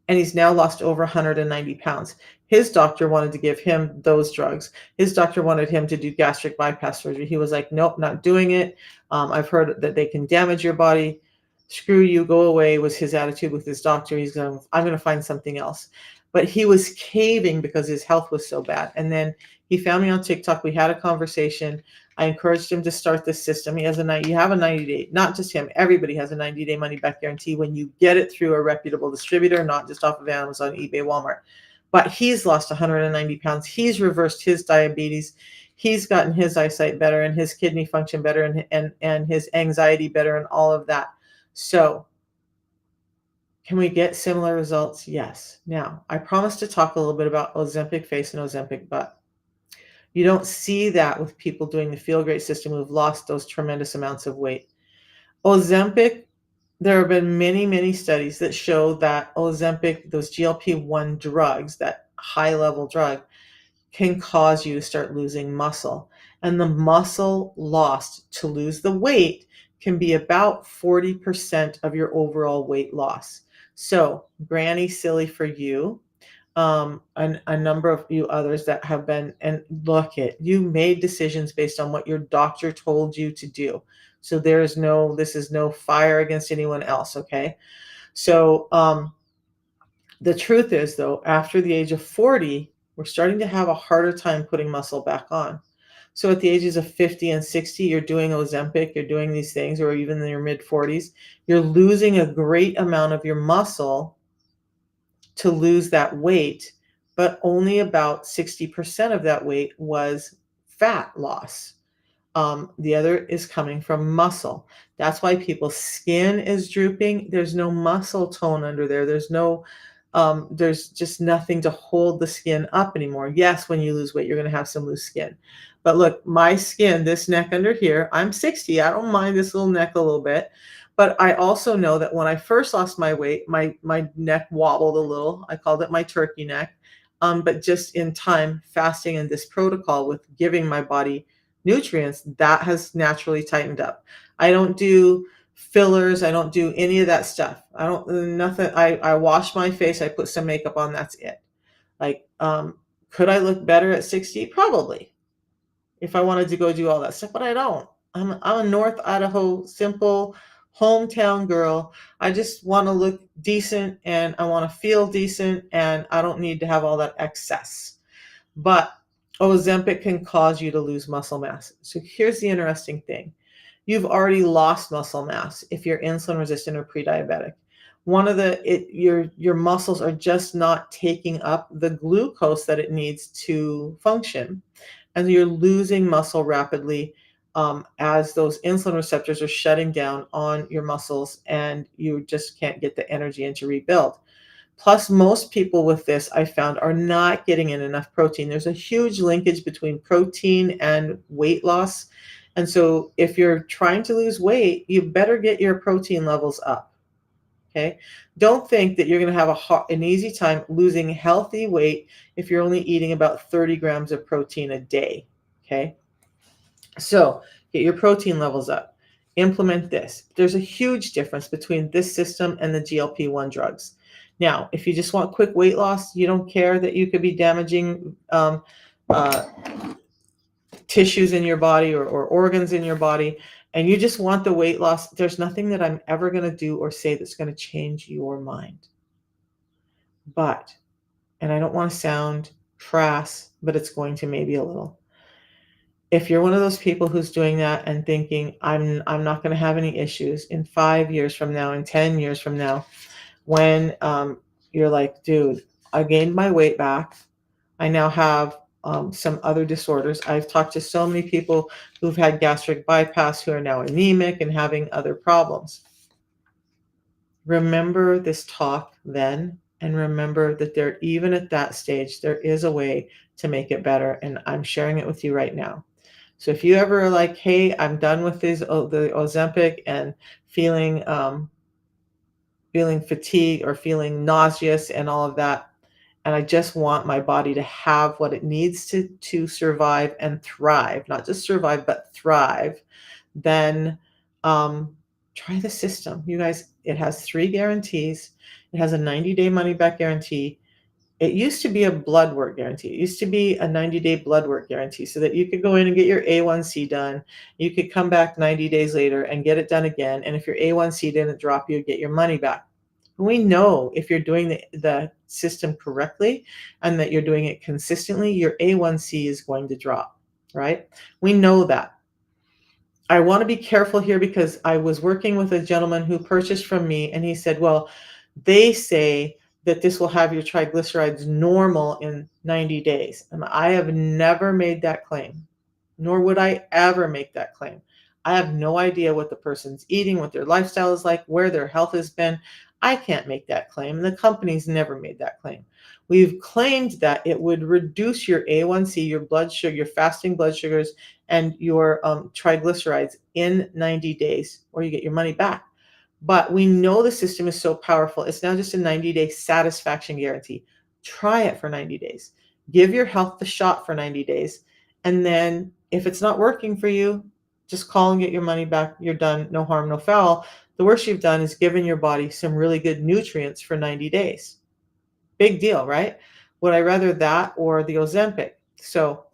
Speaker 1: And he's now lost over 190 pounds. His doctor wanted to give him those drugs. His doctor wanted him to do gastric bypass surgery. He was like, nope, not doing it. I've heard that they can damage your body. Screw you, go away, was his attitude with his doctor. I'm going to find something else. But he was caving because his health was so bad. And then he found me on TikTok. We had a conversation. I encouraged him to start this system. You have a 90-day, not just him, everybody has a 90-day money back guarantee when you get it through a reputable distributor, not just off of Amazon, eBay, Walmart. But he's lost 190 pounds. He's reversed his diabetes. He's gotten his eyesight better and his kidney function better and his anxiety better and all of that. So can we get similar results? Yes. Now, I promised to talk a little bit about Ozempic face and Ozempic butt. You don't see that with people doing the Feel Great system who've lost those tremendous amounts of weight. Ozempic, there have been many, many studies that show that Ozempic, those GLP-1 drugs, that high-level drug, can cause you to start losing muscle. And the muscle lost to lose the weight can be about 40% of your overall weight loss. So, granny silly for you. A number of you others that have been, and look it, you made decisions based on what your doctor told you to do. So this is no fire against anyone else. Okay. So, the truth is though, after the age of 40, we're starting to have a harder time putting muscle back on. So at the ages of 50 and 60, you're doing Ozempic, you're doing these things, or even in your mid 40s, you're losing a great amount of your muscle to lose that weight, but only about 60% of that weight was fat loss. The other is coming from muscle. That's why people's skin is drooping. There's no muscle tone under there. There's just nothing to hold the skin up anymore. Yes, when you lose weight, you're going to have some loose skin. But look, my skin, this neck under here, I'm 60. I don't mind this little neck a little bit. But I also know that when I first lost my weight, my neck wobbled a little. I called it my turkey neck. But just in time, fasting and this protocol with giving my body nutrients, that has naturally tightened up. I don't do fillers. I don't do any of that stuff. I wash my face. I put some makeup on. That's it. Like, could I look better at 60? Probably, if I wanted to go do all that stuff, but I don't. I'm a North Idaho simple hometown girl. I just want to look decent and I want to feel decent and I don't need to have all that excess. But Ozempic can cause you to lose muscle mass. So here's the interesting thing. You've already lost muscle mass if you're insulin resistant or pre-diabetic. Your muscles are just not taking up the glucose that it needs to function. and you're losing muscle rapidly as those insulin receptors are shutting down on your muscles, and you just can't get the energy in to rebuild. Plus, most people with this, I found, are not getting in enough protein. There's a huge linkage between protein and weight loss. And so, if you're trying to lose weight, you better get your protein levels up. Okay. Don't think that you're going to have an easy time losing healthy weight if you're only eating about 30 grams of protein a day. Okay. So get your protein levels up. Implement this. There's a huge difference between this system and the GLP-1 drugs. Now, if you just want quick weight loss, you don't care that you could be damaging uh, tissues in your body or organs in your body, and you just want the weight loss, there's nothing that I'm ever going to do or say that's going to change your mind. But, and I don't want to sound crass, but it's going to maybe a little. If you're one of those people who's doing that and thinking, I'm not going to have any issues in 5 years from now, in 10 years from now, when you're like, dude, I gained my weight back. I now have some other disorders. I've talked to so many people who've had gastric bypass who are now anemic and having other problems. Remember this talk then, and remember that there, even at that stage, there is a way to make it better. And I'm sharing it with you right now. So if you ever are like, hey, I'm done with the Ozempic and feeling feeling fatigue or feeling nauseous and all of that, and I just want my body to have what it needs to survive and thrive, not just survive but thrive, then try the system. You guys, it has 3 guarantees. It has a 90-day money back guarantee. It used to be a blood work guarantee. It used to be a 90-day blood work guarantee so that you could go in and get your A1C done. You could come back 90 days later and get it done again. And if your A1C didn't drop, you'd get your money back. We know if you're doing the system correctly and that you're doing it consistently, your A1C is going to drop, right? We know that. I want to be careful here because I was working with a gentleman who purchased from me, and he said, well, they say that this will have your triglycerides normal in 90 days. And I have never made that claim, nor would I ever make that claim. I have no idea what the person's eating, what their lifestyle is like, where their health has been. I can't make that claim, and the company's never made that claim. We've claimed that it would reduce your A1C, your blood sugar, your fasting blood sugars, and your triglycerides in 90 days, or you get your money back. But we know the system is so powerful. It's now just a 90-day satisfaction guarantee. Try it for 90 days. Give your health the shot for 90 days. And then if it's not working for you, just call and get your money back. You're done. No harm, no foul. The worst you've done is given your body some really good nutrients for 90 days. Big deal, right? Would I rather that or the Ozempic? So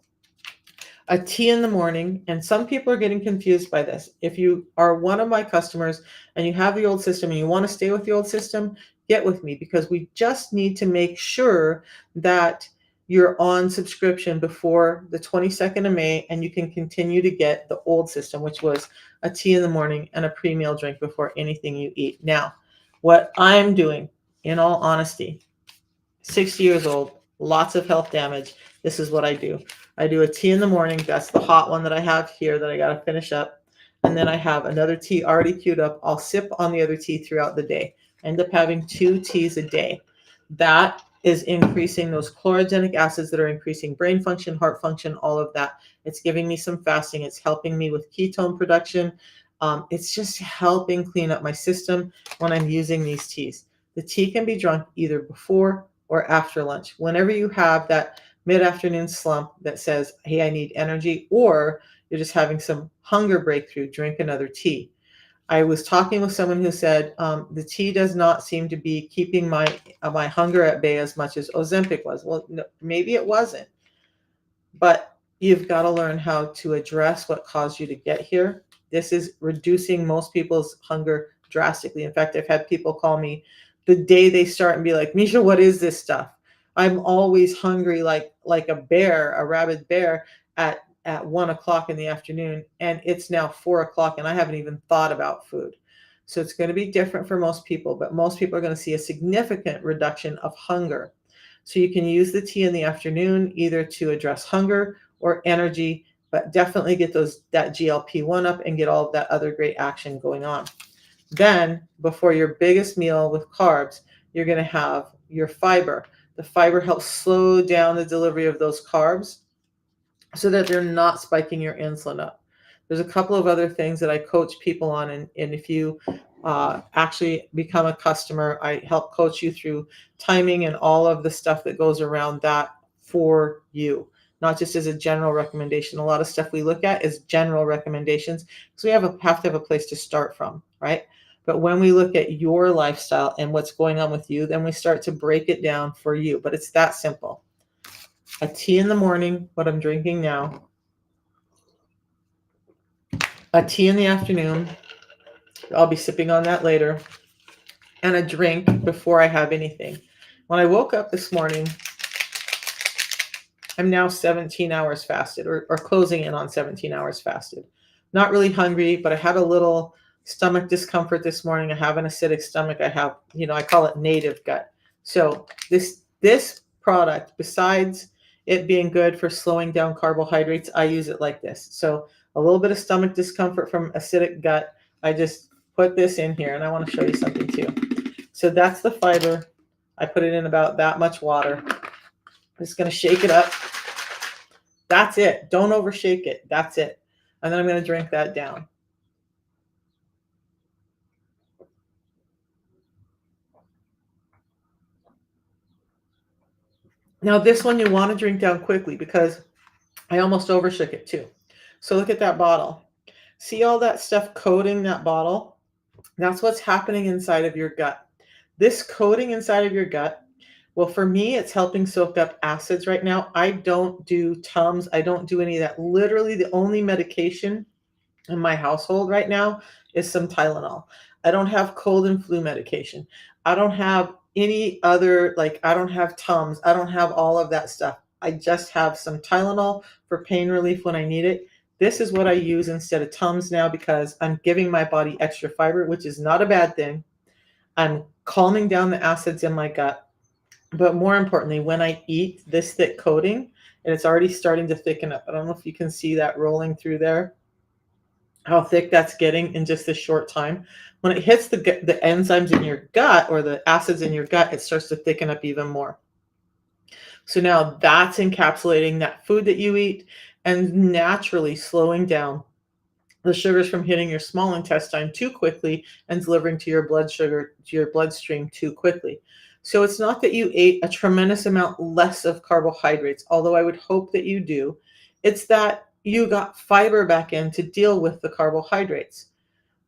Speaker 1: a tea in the morning, and some people are getting confused by this. If you are one of my customers and you have the old system and you want to stay with the old system, get with me, because we just need to make sure that you're on subscription before the 22nd of May, and you can continue to get the old system, which was a tea in the morning and a pre-meal drink before anything you eat. Now, what I'm doing, in all honesty, 60 years old, lots of health damage. This is what I do. I do a tea in the morning. That's the hot one that I have here that I got to finish up. And then I have another tea already queued up. I'll sip on the other tea throughout the day. I end up having 2 teas a day. That is increasing those chlorogenic acids that are increasing brain function, heart function, all of that. It's giving me some fasting. It's helping me with ketone production. It's just helping clean up my system when I'm using these teas. The tea can be drunk either before or after lunch. Whenever you have that mid-afternoon slump that says, hey, I need energy, or you're just having some hunger breakthrough, drink another tea. I was talking with someone who said the tea does not seem to be keeping my hunger at bay as much as Ozempic was. Well, no, maybe it wasn't, but you've got to learn how to address what caused you to get here. This is reducing most people's hunger drastically. In fact, I've had people call me the day they start and be like, Misha, what is this stuff? I'm always hungry like a bear, a rabid bear at 1 o'clock in the afternoon, and it's now 4 o'clock and I haven't even thought about food. So it's going to be different for most people, but most people are going to see a significant reduction of hunger. So you can use the tea in the afternoon either to address hunger or energy, but definitely get that GLP-1 up and get all of that other great action going on. Then, before your biggest meal with carbs, you're going to have your fiber. The fiber helps slow down the delivery of those carbs so that they're not spiking your insulin up. There's a couple of other things that I coach people on, and if you actually become a customer, I help coach you through timing and all of the stuff that goes around that for you, not just as a general recommendation. A lot of stuff we look at is general recommendations because we have to have a place to start from, right? But when we look at your lifestyle and what's going on with you, then we start to break it down for you. But it's that simple. A tea in the morning, what I'm drinking now, a tea in the afternoon, I'll be sipping on that later, and a drink before I have anything. When I woke up this morning, I'm now 17 hours fasted, or closing in on 17 hours fasted. Not really hungry, but I had a little stomach discomfort this morning. I have an acidic stomach. I have, I call it native gut. So this product, besides it being good for slowing down carbohydrates, I use it like this. So a little bit of stomach discomfort from acidic gut, I just put this in here, and I want to show you something too. So that's the fiber. I put it in about that much water. I'm just going to shake it up. That's it. Don't overshake it. That's it. And then I'm going to drink that down. Now this one you want to drink down quickly because I almost overshook it too. So look at that bottle. See all that stuff coating that bottle? That's what's happening inside of your gut. This coating inside of your gut, well, for me, it's helping soak up acids right now. I don't do Tums. I don't do any of that. Literally, the only medication in my household right now is some Tylenol. I don't have cold and flu medication. I don't have any other, I don't have Tums. I don't have all of that stuff. I just have some Tylenol for pain relief when I need it. This is what I use instead of Tums now because I'm giving my body extra fiber, which is not a bad thing. I'm calming down the acids in my gut. But more importantly, when I eat this thick coating, and it's already starting to thicken up. I don't know if you can see that rolling through there, how thick that's getting in just a short time. When it hits the enzymes in your gut or the acids in your gut, it starts to thicken up even more. So now that's encapsulating that food that you eat and naturally slowing down the sugars from hitting your small intestine too quickly and delivering to your bloodstream too quickly. So it's not that you ate a tremendous amount less of carbohydrates, although I would hope that you do. It's that you got fiber back in to deal with the carbohydrates.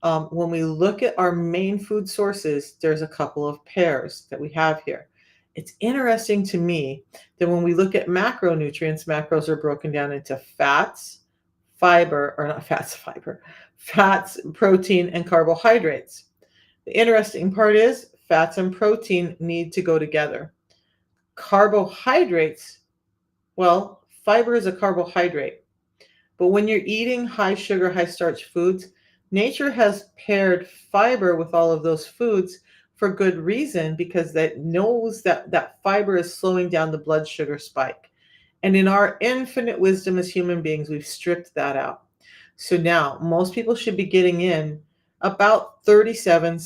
Speaker 1: When we look at our main food sources, there's a couple of pairs that we have here. It's interesting to me that when we look at macronutrients, macros are broken down into fats, fats, protein, and carbohydrates. The interesting part is fats and protein need to go together. Carbohydrates, well, fiber is a carbohydrate. But when you're eating high sugar, high starch foods, nature has paired fiber with all of those foods for good reason because it knows that fiber is slowing down the blood sugar spike. And in our infinite wisdom as human beings, we've stripped that out. So now most people should be getting in about 37.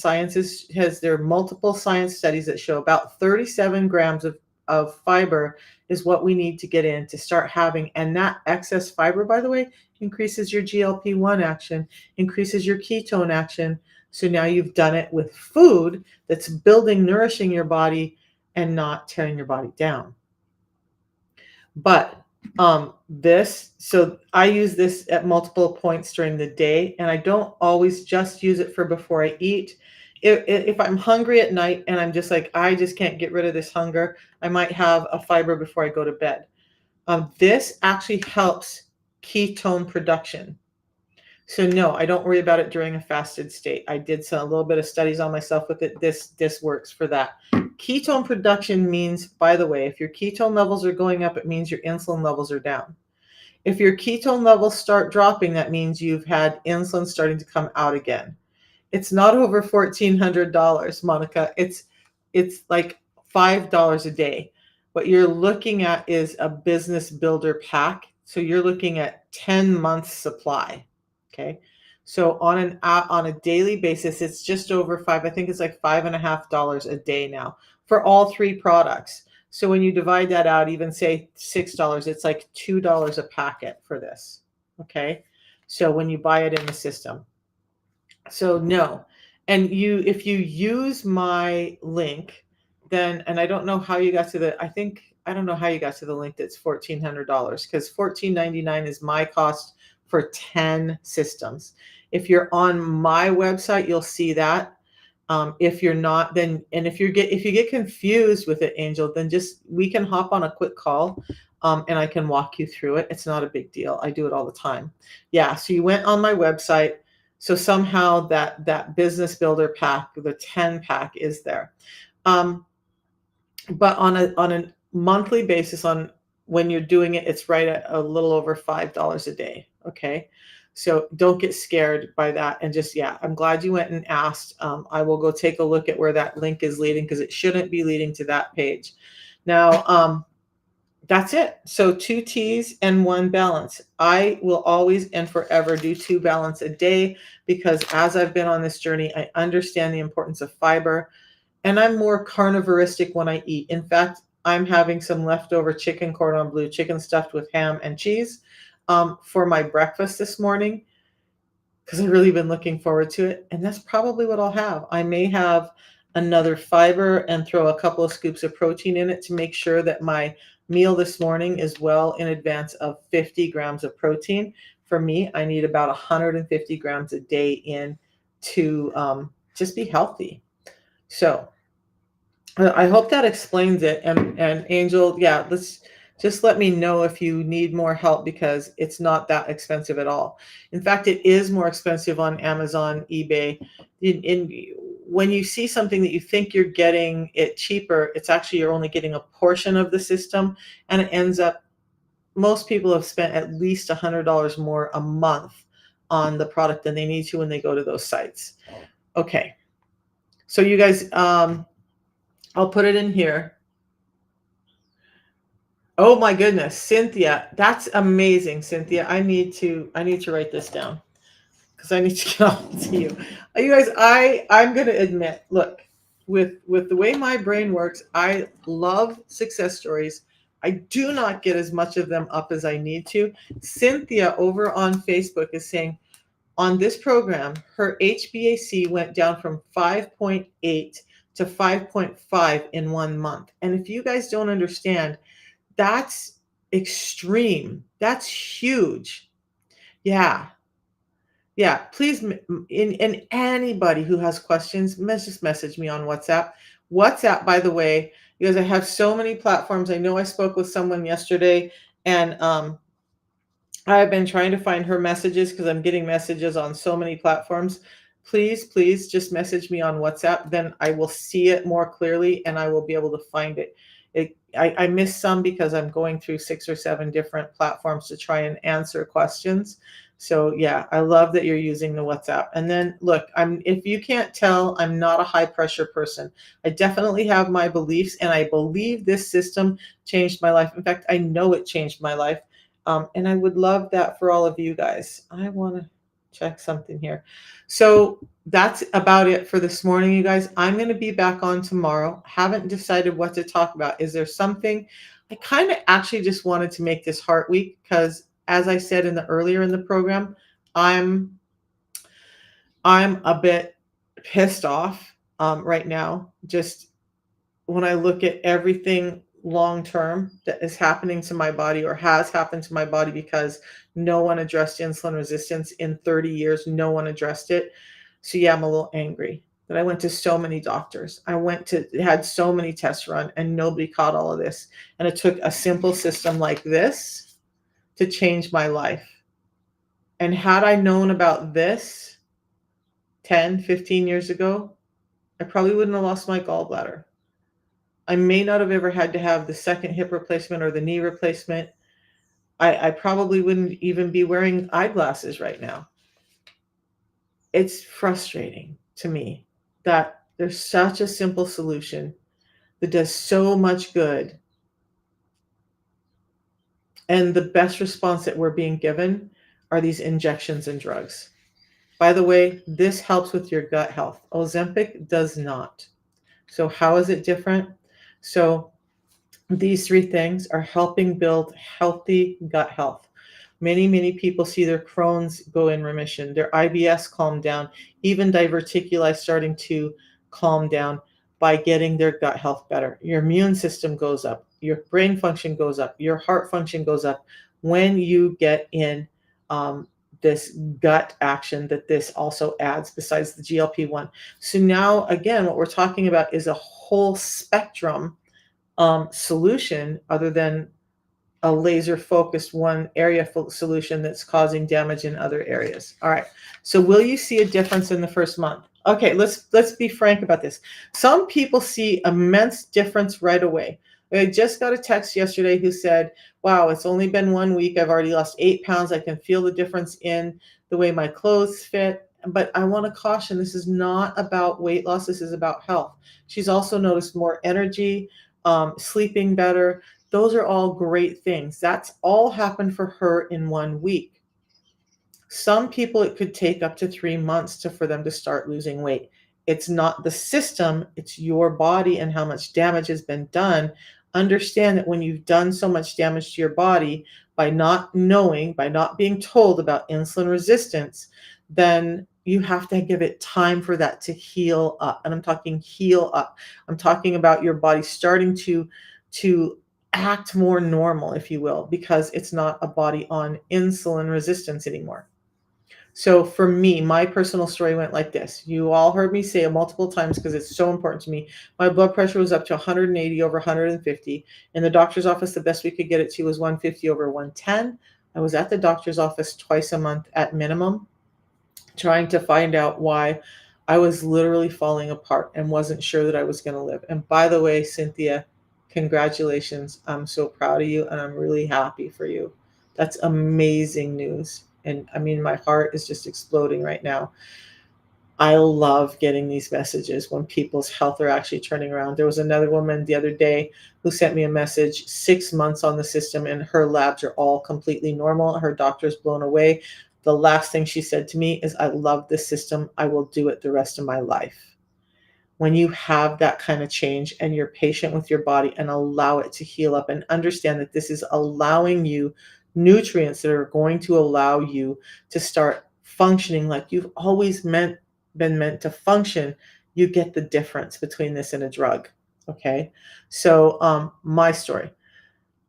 Speaker 1: Has there multiple science studies that show about 37 grams of fiber is what we need to get in to start having. And that excess fiber, by the way, increases your GLP-1 action, increases your ketone action. So now you've done it with food that's building, nourishing your body and not tearing your body down. But so I use this at multiple points during the day, and I don't always just use it for before I eat. If I'm hungry at night and I'm just like, I just can't get rid of this hunger, I might have a fiber before I go to bed. This actually helps ketone production. So no, I don't worry about it during a fasted state. I did a little bit of studies on myself with it. This works for that. Ketone production means, by the way, if your ketone levels are going up, it means your insulin levels are down. If your ketone levels start dropping, that means you've had insulin starting to come out again. It's not over $1,400, Monica. It's like $5 a day. What you're looking at is a business builder pack So you're looking at 10 months supply. Okay. So on a daily basis, it's just over five. I think it's like $5.50 a day now for all three products. So when you divide that out, even say $6, it's like $2 a packet for this. Okay. So when you buy it in the system. So no. And if you use my link, then, and I don't know how you got to I don't know how you got to the link that's $1,400, because $14.99 is my cost for 10 systems. If you're on my website, you'll see that. If you're not, then, and if you get confused with it, Angel, then just, we can hop on a quick call, and I can walk you through it. It's not a big deal. I do it all the time. Yeah. So you went on my website. So somehow that business builder pack, the 10 pack, is there. Um, but on a monthly basis, on when you're doing it, it's right at a little over $5 a day. Okay. So don't get scared by that. And just, yeah, I'm glad you went and asked. I will go take a look at where that link is leading, because it shouldn't be leading to that page. Now, that's it. So 2 teas and 1 balance. I will always and forever do 2 balance a day, because as I've been on this journey, I understand the importance of fiber, and I'm more carnivoristic when I eat. In fact, I'm having some leftover chicken cordon bleu, chicken stuffed with ham and cheese, for my breakfast this morning, because I've really been looking forward to it. And that's probably what I'll have. I may have another fiber and throw a couple of scoops of protein in it to make sure that my meal this morning is well in advance of 50 grams of protein. For me, I need about 150 grams a day in to just be healthy. So I hope that explains it. And Angel, yeah, let's just let me know if you need more help, because it's not that expensive at all. In fact, it is more expensive on Amazon, eBay. When you see something that you think you're getting it cheaper, it's actually, you're only getting a portion of the system, and it ends up, most people have spent at least $100 more a month on the product than they need to when they go to those sites. Okay. So you guys, I'll put it in here. Oh my goodness, Cynthia, that's amazing, Cynthia. I need to write this down, because I need to get on to you. You guys, I'm gonna admit, look, with the way my brain works, I love success stories. I do not get as much of them up as I need to. Cynthia over on Facebook is saying, on this program, her HbA1c went down from 5.8 to 5.5 in 1 month. And if you guys don't understand, that's extreme. That's huge. Yeah. Yeah. Please, and anybody who has questions, just message me on WhatsApp. WhatsApp, by the way, because I have so many platforms. I know I spoke with someone yesterday, and I've been trying to find her messages, because I'm getting messages on so many platforms. Please, please just message me on WhatsApp. Then I will see it more clearly, and I will be able to find it. I miss some because I'm going through 6 or 7 different platforms to try and answer questions. So yeah, I love that you're using the WhatsApp. And then look, if you can't tell, I'm not a high pressure person. I definitely have my beliefs, and I believe this system changed my life. In fact, I know it changed my life. And I would love that for all of you guys. I want to check something here. So that's about it for this morning, you guys. I'm going to be back on tomorrow. Haven't decided what to talk about. Is there something? I kind of actually just wanted to make this Heart Week, because, as I said earlier in the program, I'm a bit pissed off right now. Just when I look at everything long term that is happening to my body, or has happened to my body, because no one addressed insulin resistance in 30 years. No one addressed it. So yeah, I'm a little angry that I went to so many doctors. Had so many tests run, and nobody caught all of this. And it took a simple system like this to change my life. And had I known about this 10, 15 years ago, I probably wouldn't have lost my gallbladder. I may not have ever had to have the second hip replacement or the knee replacement. I probably wouldn't even be wearing eyeglasses right now. It's frustrating to me that there's such a simple solution that does so much good, And the best response that we're being given are these injections and drugs. By the way, this helps with your gut health. Ozempic does not. So, how is it different? So, these three things are helping build healthy gut health. Many people see their Crohn's go in remission, their IBS calm down, even diverticuli starting to calm down by getting their gut health better. Your immune system goes up, your brain function goes up, your heart function goes up when you get in um, this gut action that this also adds besides the GLP-1. So now, again, what we're talking about is a whole spectrum solution other than a laser focused one area solution that's causing damage in other areas. All right. So will you see a difference in the first month? Okay, let's be frank about this. Some people see immense difference right away. I just got a text yesterday who said, "Wow, it's only been 1 week. I've already lost 8 pounds. I can feel the difference in the way my clothes fit." But I want to caution, this is not about weight loss. This is about health. She's also noticed more energy, sleeping better. Those are all great things. That's all happened for her in 1 week. Some people, it could take up to 3 months for them to start losing weight. It's not the system, it's your body and how much damage has been done. Understand that when you've done so much damage to your body by not knowing, by not being told about insulin resistance, then you have to give it time for that to heal up. And I'm talking heal up. I'm talking about your body starting to act more normal, if you will, because it's not a body on insulin resistance anymore. So for me, my personal story went like this. You all heard me say it multiple times because it's so important to me. My blood pressure was up to 180 over 150. In the doctor's office, the best we could get it to was 150 over 110. I was at the doctor's office twice a month at minimum, trying to find out why I was literally falling apart and wasn't sure that I was going to live. And by the way, Cynthia, congratulations. I'm so proud of you and I'm really happy for you. That's amazing news. And I mean, my heart is just exploding right now. I love getting these messages when people's health are actually turning around. There was another woman the other day who sent me a message, 6 months on the system, and her labs are all completely normal. Her doctor's blown away. The last thing she said to me is, "I love this system. I will do it the rest of my life." When you have that kind of change and you're patient with your body and allow it to heal up and understand that this is allowing you nutrients that are going to allow you to start functioning like you've always been meant to function, you get the difference between this and a drug. Okay. So my story,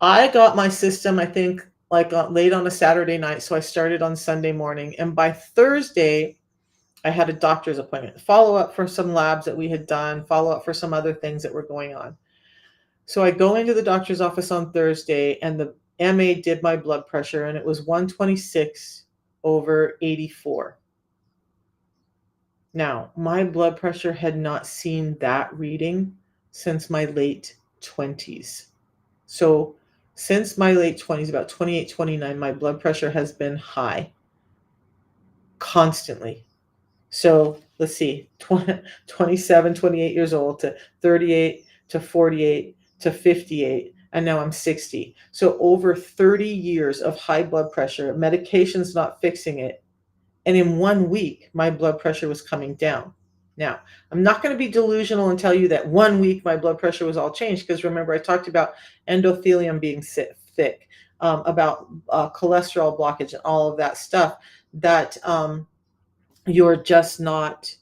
Speaker 1: I got my system, I think, like late on a Saturday night. So I started on Sunday morning, and by Thursday I had a doctor's appointment, follow up for some labs that we had done, follow up for some other things that were going on. So I go into the doctor's office on Thursday, and the MA did my blood pressure, and it was 126 over 84. Now, my blood pressure had not seen that reading since my late 20s. So, since my late 20s, about 28, 29, my blood pressure has been high constantly. So let's see, 20, 27, 28 years old to 38 to 48 to 58, and now I'm 60. So over 30 years of high blood pressure, medication's not fixing it. And in 1 week, my blood pressure was coming down. Now, I'm not going to be delusional and tell you that 1 week my blood pressure was all changed, because remember, I talked about endothelium being thick, about cholesterol blockage and all of that stuff that you're just not,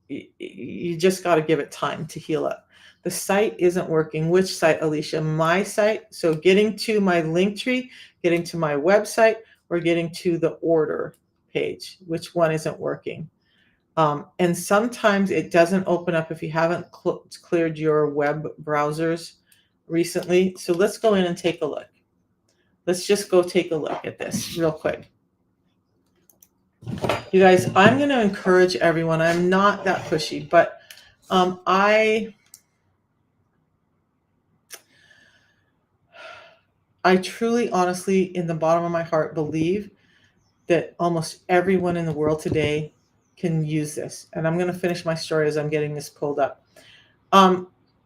Speaker 1: you just got to give it time to heal up. The site isn't working. Which site, Alicia? My site. So getting to my link tree, getting to my website, or getting to the order page. Which one isn't working? And sometimes it doesn't open up if you haven't cleared your web browsers recently. So let's go in and take a look. Let's just go take a look at this real quick. You guys, I'm going to encourage everyone. I'm not that pushy, but I truly, honestly, in the bottom of my heart, believe that almost everyone in the world today can use this. And I'm going to finish my story as I'm getting this pulled up.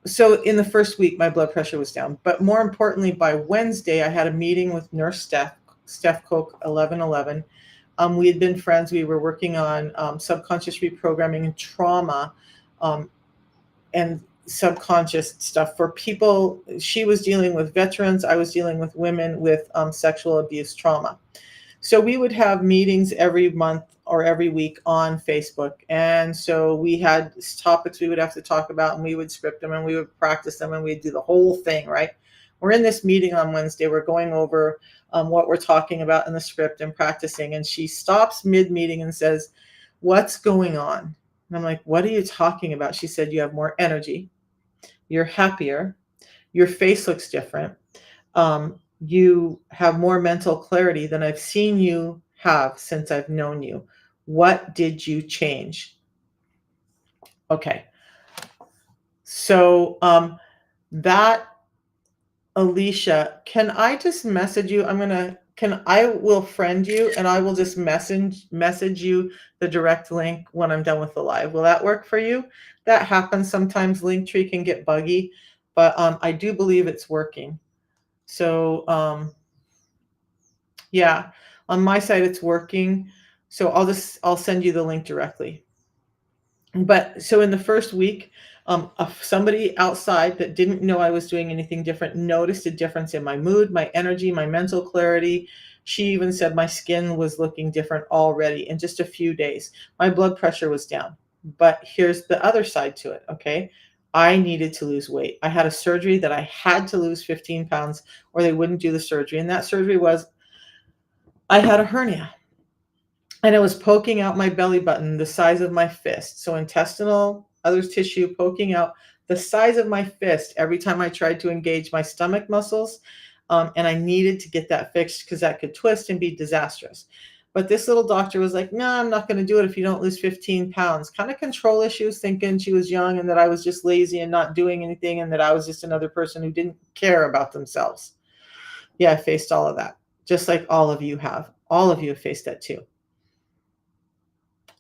Speaker 1: So in the first week, my blood pressure was down. But more importantly, by Wednesday, I had a meeting with Nurse Steph Cook, 1111. We had been friends. We were working on subconscious reprogramming and trauma, and subconscious stuff for people. She was dealing with veterans. I was dealing with women with sexual abuse trauma. So we would have meetings every month or every week on Facebook. And so we had topics we would have to talk about, and we would script them and we would practice them and we'd do the whole thing, right? We're in this meeting on Wednesday. We're going over what we're talking about in the script and practicing. And she stops mid meeting and says, "What's going on?" And I'm like, "What are you talking about?" She said, "You have more energy. You're happier. Your face looks different. You have more mental clarity than I've seen you have since I've known you. What did you change?" Okay. So that, Alicia, can I just message you? I will friend you and I will just message you the direct link when I'm done with the live. Will that work for you? That happens sometimes. Linktree can get buggy, but I do believe it's working. So yeah, on my side it's working. So I'll send you the link directly. But so in the first week, somebody outside that didn't know I was doing anything different noticed a difference in my mood, my energy, my mental clarity. She even said my skin was looking different already in just a few days. My blood pressure was down. But here's the other side to it, okay? I needed to lose weight. I had a surgery that I had to lose 15 pounds or they wouldn't do the surgery. And that surgery was I had a hernia and it was poking out my belly button the size of my fist. So intestinal, other tissue poking out the size of my fist every time I tried to engage my stomach muscles. And I needed to get that fixed because that could twist and be disastrous. But this little doctor was like, "No, I'm not going to do it if you don't lose 15 pounds." Kind of control issues, thinking she was young and that I was just lazy and not doing anything and that I was just another person who didn't care about themselves. Yeah, I faced all of that, just like all of you have. All of you have faced that too.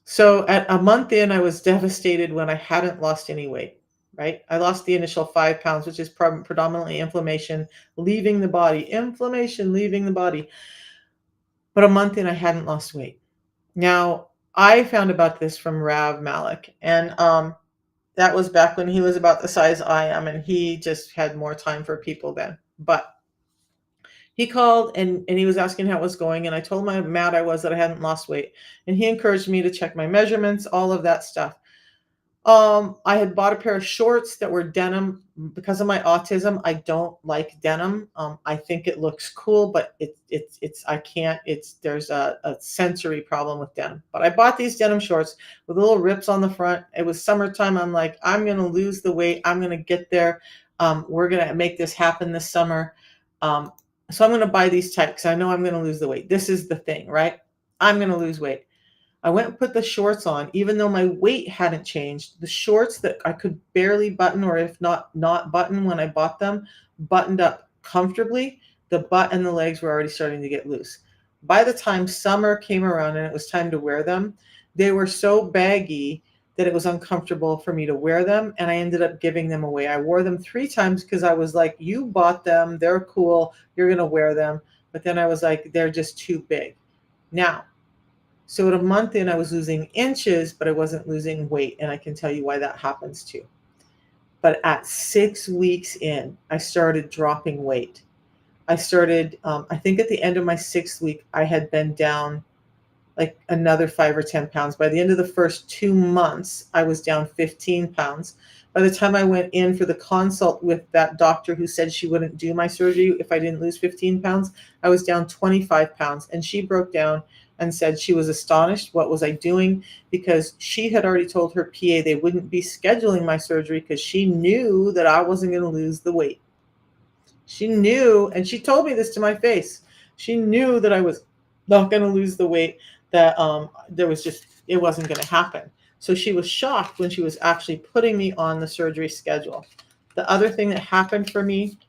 Speaker 1: So at a month in, I was devastated when I hadn't lost any weight, right? I lost the initial 5 pounds, which is predominantly inflammation leaving the body, inflammation leaving the body. But a month in, I hadn't lost weight. Now, I found about this from Rav Malik, and that was back when he was about the size I am, and he just had more time for people then. But he called and he was asking how it was going, and I told him how mad I was that I hadn't lost weight, and he encouraged me to check my measurements, all of that stuff. I had bought a pair of shorts that were denim. Because of my autism, I don't like denim. I think it looks cool, but I can't. There's a sensory problem with denim. But I bought these denim shorts with little rips on the front. It was summertime. I'm like, I'm gonna lose the weight. I'm gonna get there. We're gonna make this happen this summer. So I'm gonna buy these type because I know I'm gonna lose the weight. This is the thing, right? I'm gonna lose weight. I went and put the shorts on, even though my weight hadn't changed. The shorts that I could barely button, or if not button when I bought them, buttoned up comfortably. The butt and the legs were already starting to get loose. By the time summer came around and it was time to wear them, they were so baggy that it was uncomfortable for me to wear them, and I ended up giving them away. I wore them 3 times because I was like, "You bought them, they're cool, you're gonna wear them." But then I was like, "They're just too big." Now, so at a month in, I was losing inches, but I wasn't losing weight. And I can tell you why that happens too. But at 6 weeks in, I started dropping weight. I think at the end of my 6th week, I had been down like another 5 or 10 pounds. By the end of the first 2 months, I was down 15 pounds. By the time I went in for the consult with that doctor who said she wouldn't do my surgery if I didn't lose 15 pounds, I was down 25 pounds. And she broke down and said she was astonished. What was I doing? Because she had already told her PA they wouldn't be scheduling my surgery because she knew that I wasn't going to lose the weight. She knew, and she told me this to my face. She knew that I was not going to lose the weight, that it wasn't going to happen. So she was shocked when she was actually putting me on the surgery schedule. The other thing that happened for me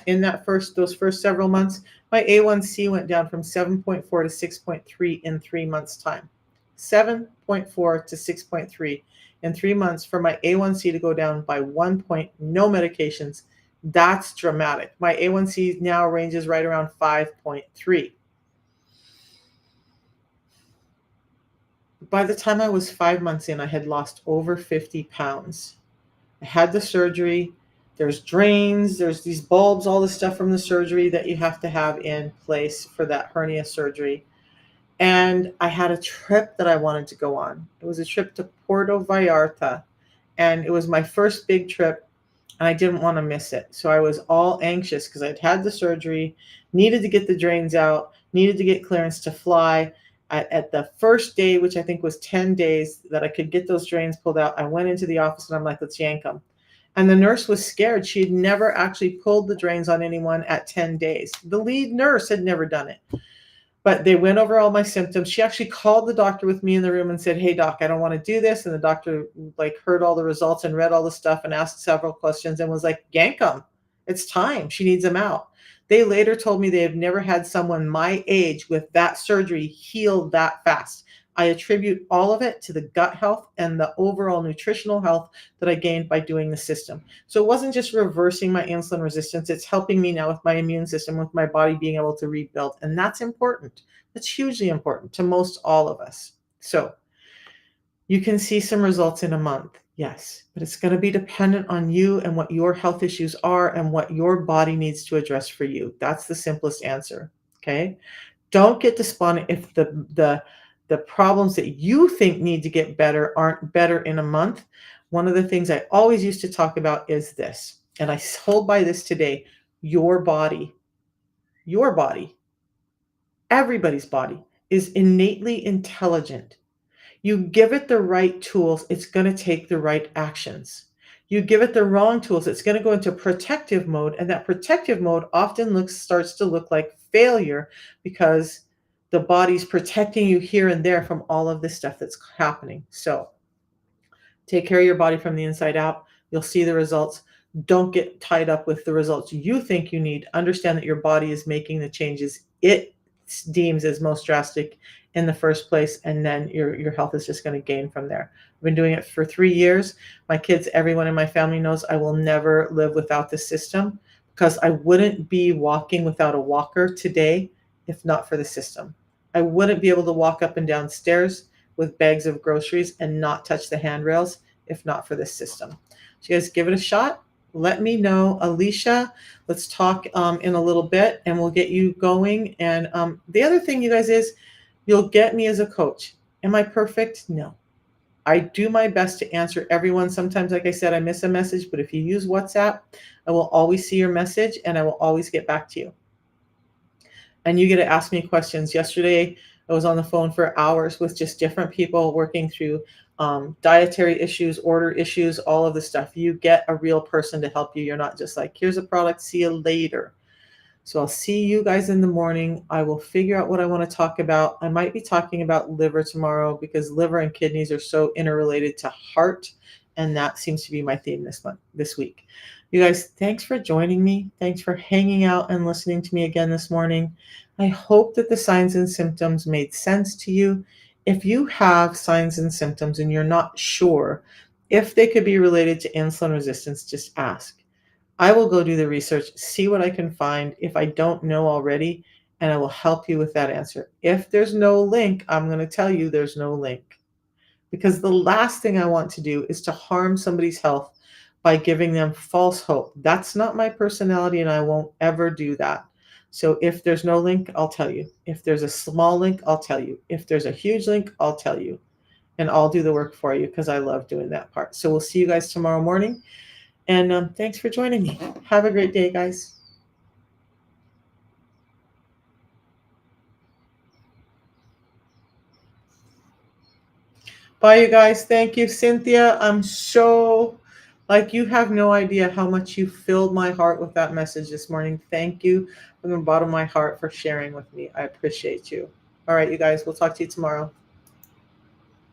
Speaker 1: in those first several months, my A1C went down from 7.4 to 6.3 in 3 months' time. 7.4 to 6.3 in 3 months for my A1C to go down by 1 point, no medications. That's dramatic. My A1C now ranges right around 5.3. By the time I was 5 months in, I had lost over 50 pounds. I had the surgery. There's drains, there's these bulbs, all the stuff from the surgery that you have to have in place for that hernia surgery. And I had a trip that I wanted to go on. It was a trip to Puerto Vallarta, and it was my first big trip, and I didn't want to miss it. So I was all anxious because I'd had the surgery, needed to get the drains out, needed to get clearance to fly. At the first day, which I think was 10 days that I could get those drains pulled out, I went into the office and I'm like, let's yank them. And the nurse was scared. She had never actually pulled the drains on anyone at 10 days. The lead nurse had never done it. But they went over all my symptoms. She actually called the doctor with me in the room and said, hey, doc, I don't want to do this. And the doctor like heard all the results and read all the stuff and asked several questions and was like, yank them. It's time. She needs them out. They later told me they have never had someone my age with that surgery heal that fast. I attribute all of it to the gut health and the overall nutritional health that I gained by doing the system. So it wasn't just reversing my insulin resistance, it's helping me now with my immune system, with my body being able to rebuild. And that's important. That's hugely important to most all of us. So you can see some results in a month, yes, but it's going to be dependent on you and what your health issues are and what your body needs to address for you. That's the simplest answer. Okay. Don't get despondent if the problems that you think need to get better aren't better in a month. One of the things I always used to talk about is this, and I hold by this today. Your body, everybody's body is innately intelligent. You give it the right tools, it's going to take the right actions. You give it the wrong tools, it's going to go into protective mode, and that protective mode often starts to look like failure because the body's protecting you here and there from all of this stuff that's happening. So take care of your body from the inside out. You'll see the results. Don't get tied up with the results you think you need. Understand that your body is making the changes it deems as most drastic in the first place, and then your health is just going to gain from there. I've been doing it for 3 years. My kids, everyone in my family knows I will never live without this system because I wouldn't be walking without a walker today if not for the system. I wouldn't be able to walk up and down stairs with bags of groceries and not touch the handrails if not for this system. So you guys give it a shot. Let me know. Alicia, let's talk in a little bit and we'll get you going. And the other thing, you guys, is you'll get me as a coach. Am I perfect? No. I do my best to answer everyone. Sometimes, like I said, I miss a message, but if you use WhatsApp, I will always see your message and I will always get back to you. And you get to ask me questions. Yesterday, I was on the phone for hours with just different people working through dietary issues, order issues, all of the stuff. You get a real person to help you. You're not just like, here's a product, see you later. So I'll see you guys in the morning. I will figure out what I want to talk about. I might be talking about liver tomorrow because liver and kidneys are so interrelated to heart. And that seems to be my theme this week. You guys, thanks for joining me. Thanks for hanging out and listening to me again this morning. I hope that the signs and symptoms made sense to you. If you have signs and symptoms and you're not sure if they could be related to insulin resistance, just ask. I will go do the research, see what I can find if I don't know already, and I will help you with that answer. If there's no link, I'm going to tell you there's no link. Because the last thing I want to do is to harm somebody's health by giving them false hope. That's not my personality, and I won't ever do that. So if there's no link, I'll tell you. If there's a small link, I'll tell you. If there's a huge link, I'll tell you. And I'll do the work for you because I love doing that part. So we'll see you guys tomorrow morning. And thanks for joining me. Have a great day, guys. Bye, you guys. Thank you, Cynthia. I'm so, like, you have no idea how much you filled my heart with that message this morning. Thank you from the bottom of my heart for sharing with me. I appreciate you. All right, you guys, we'll talk to you tomorrow.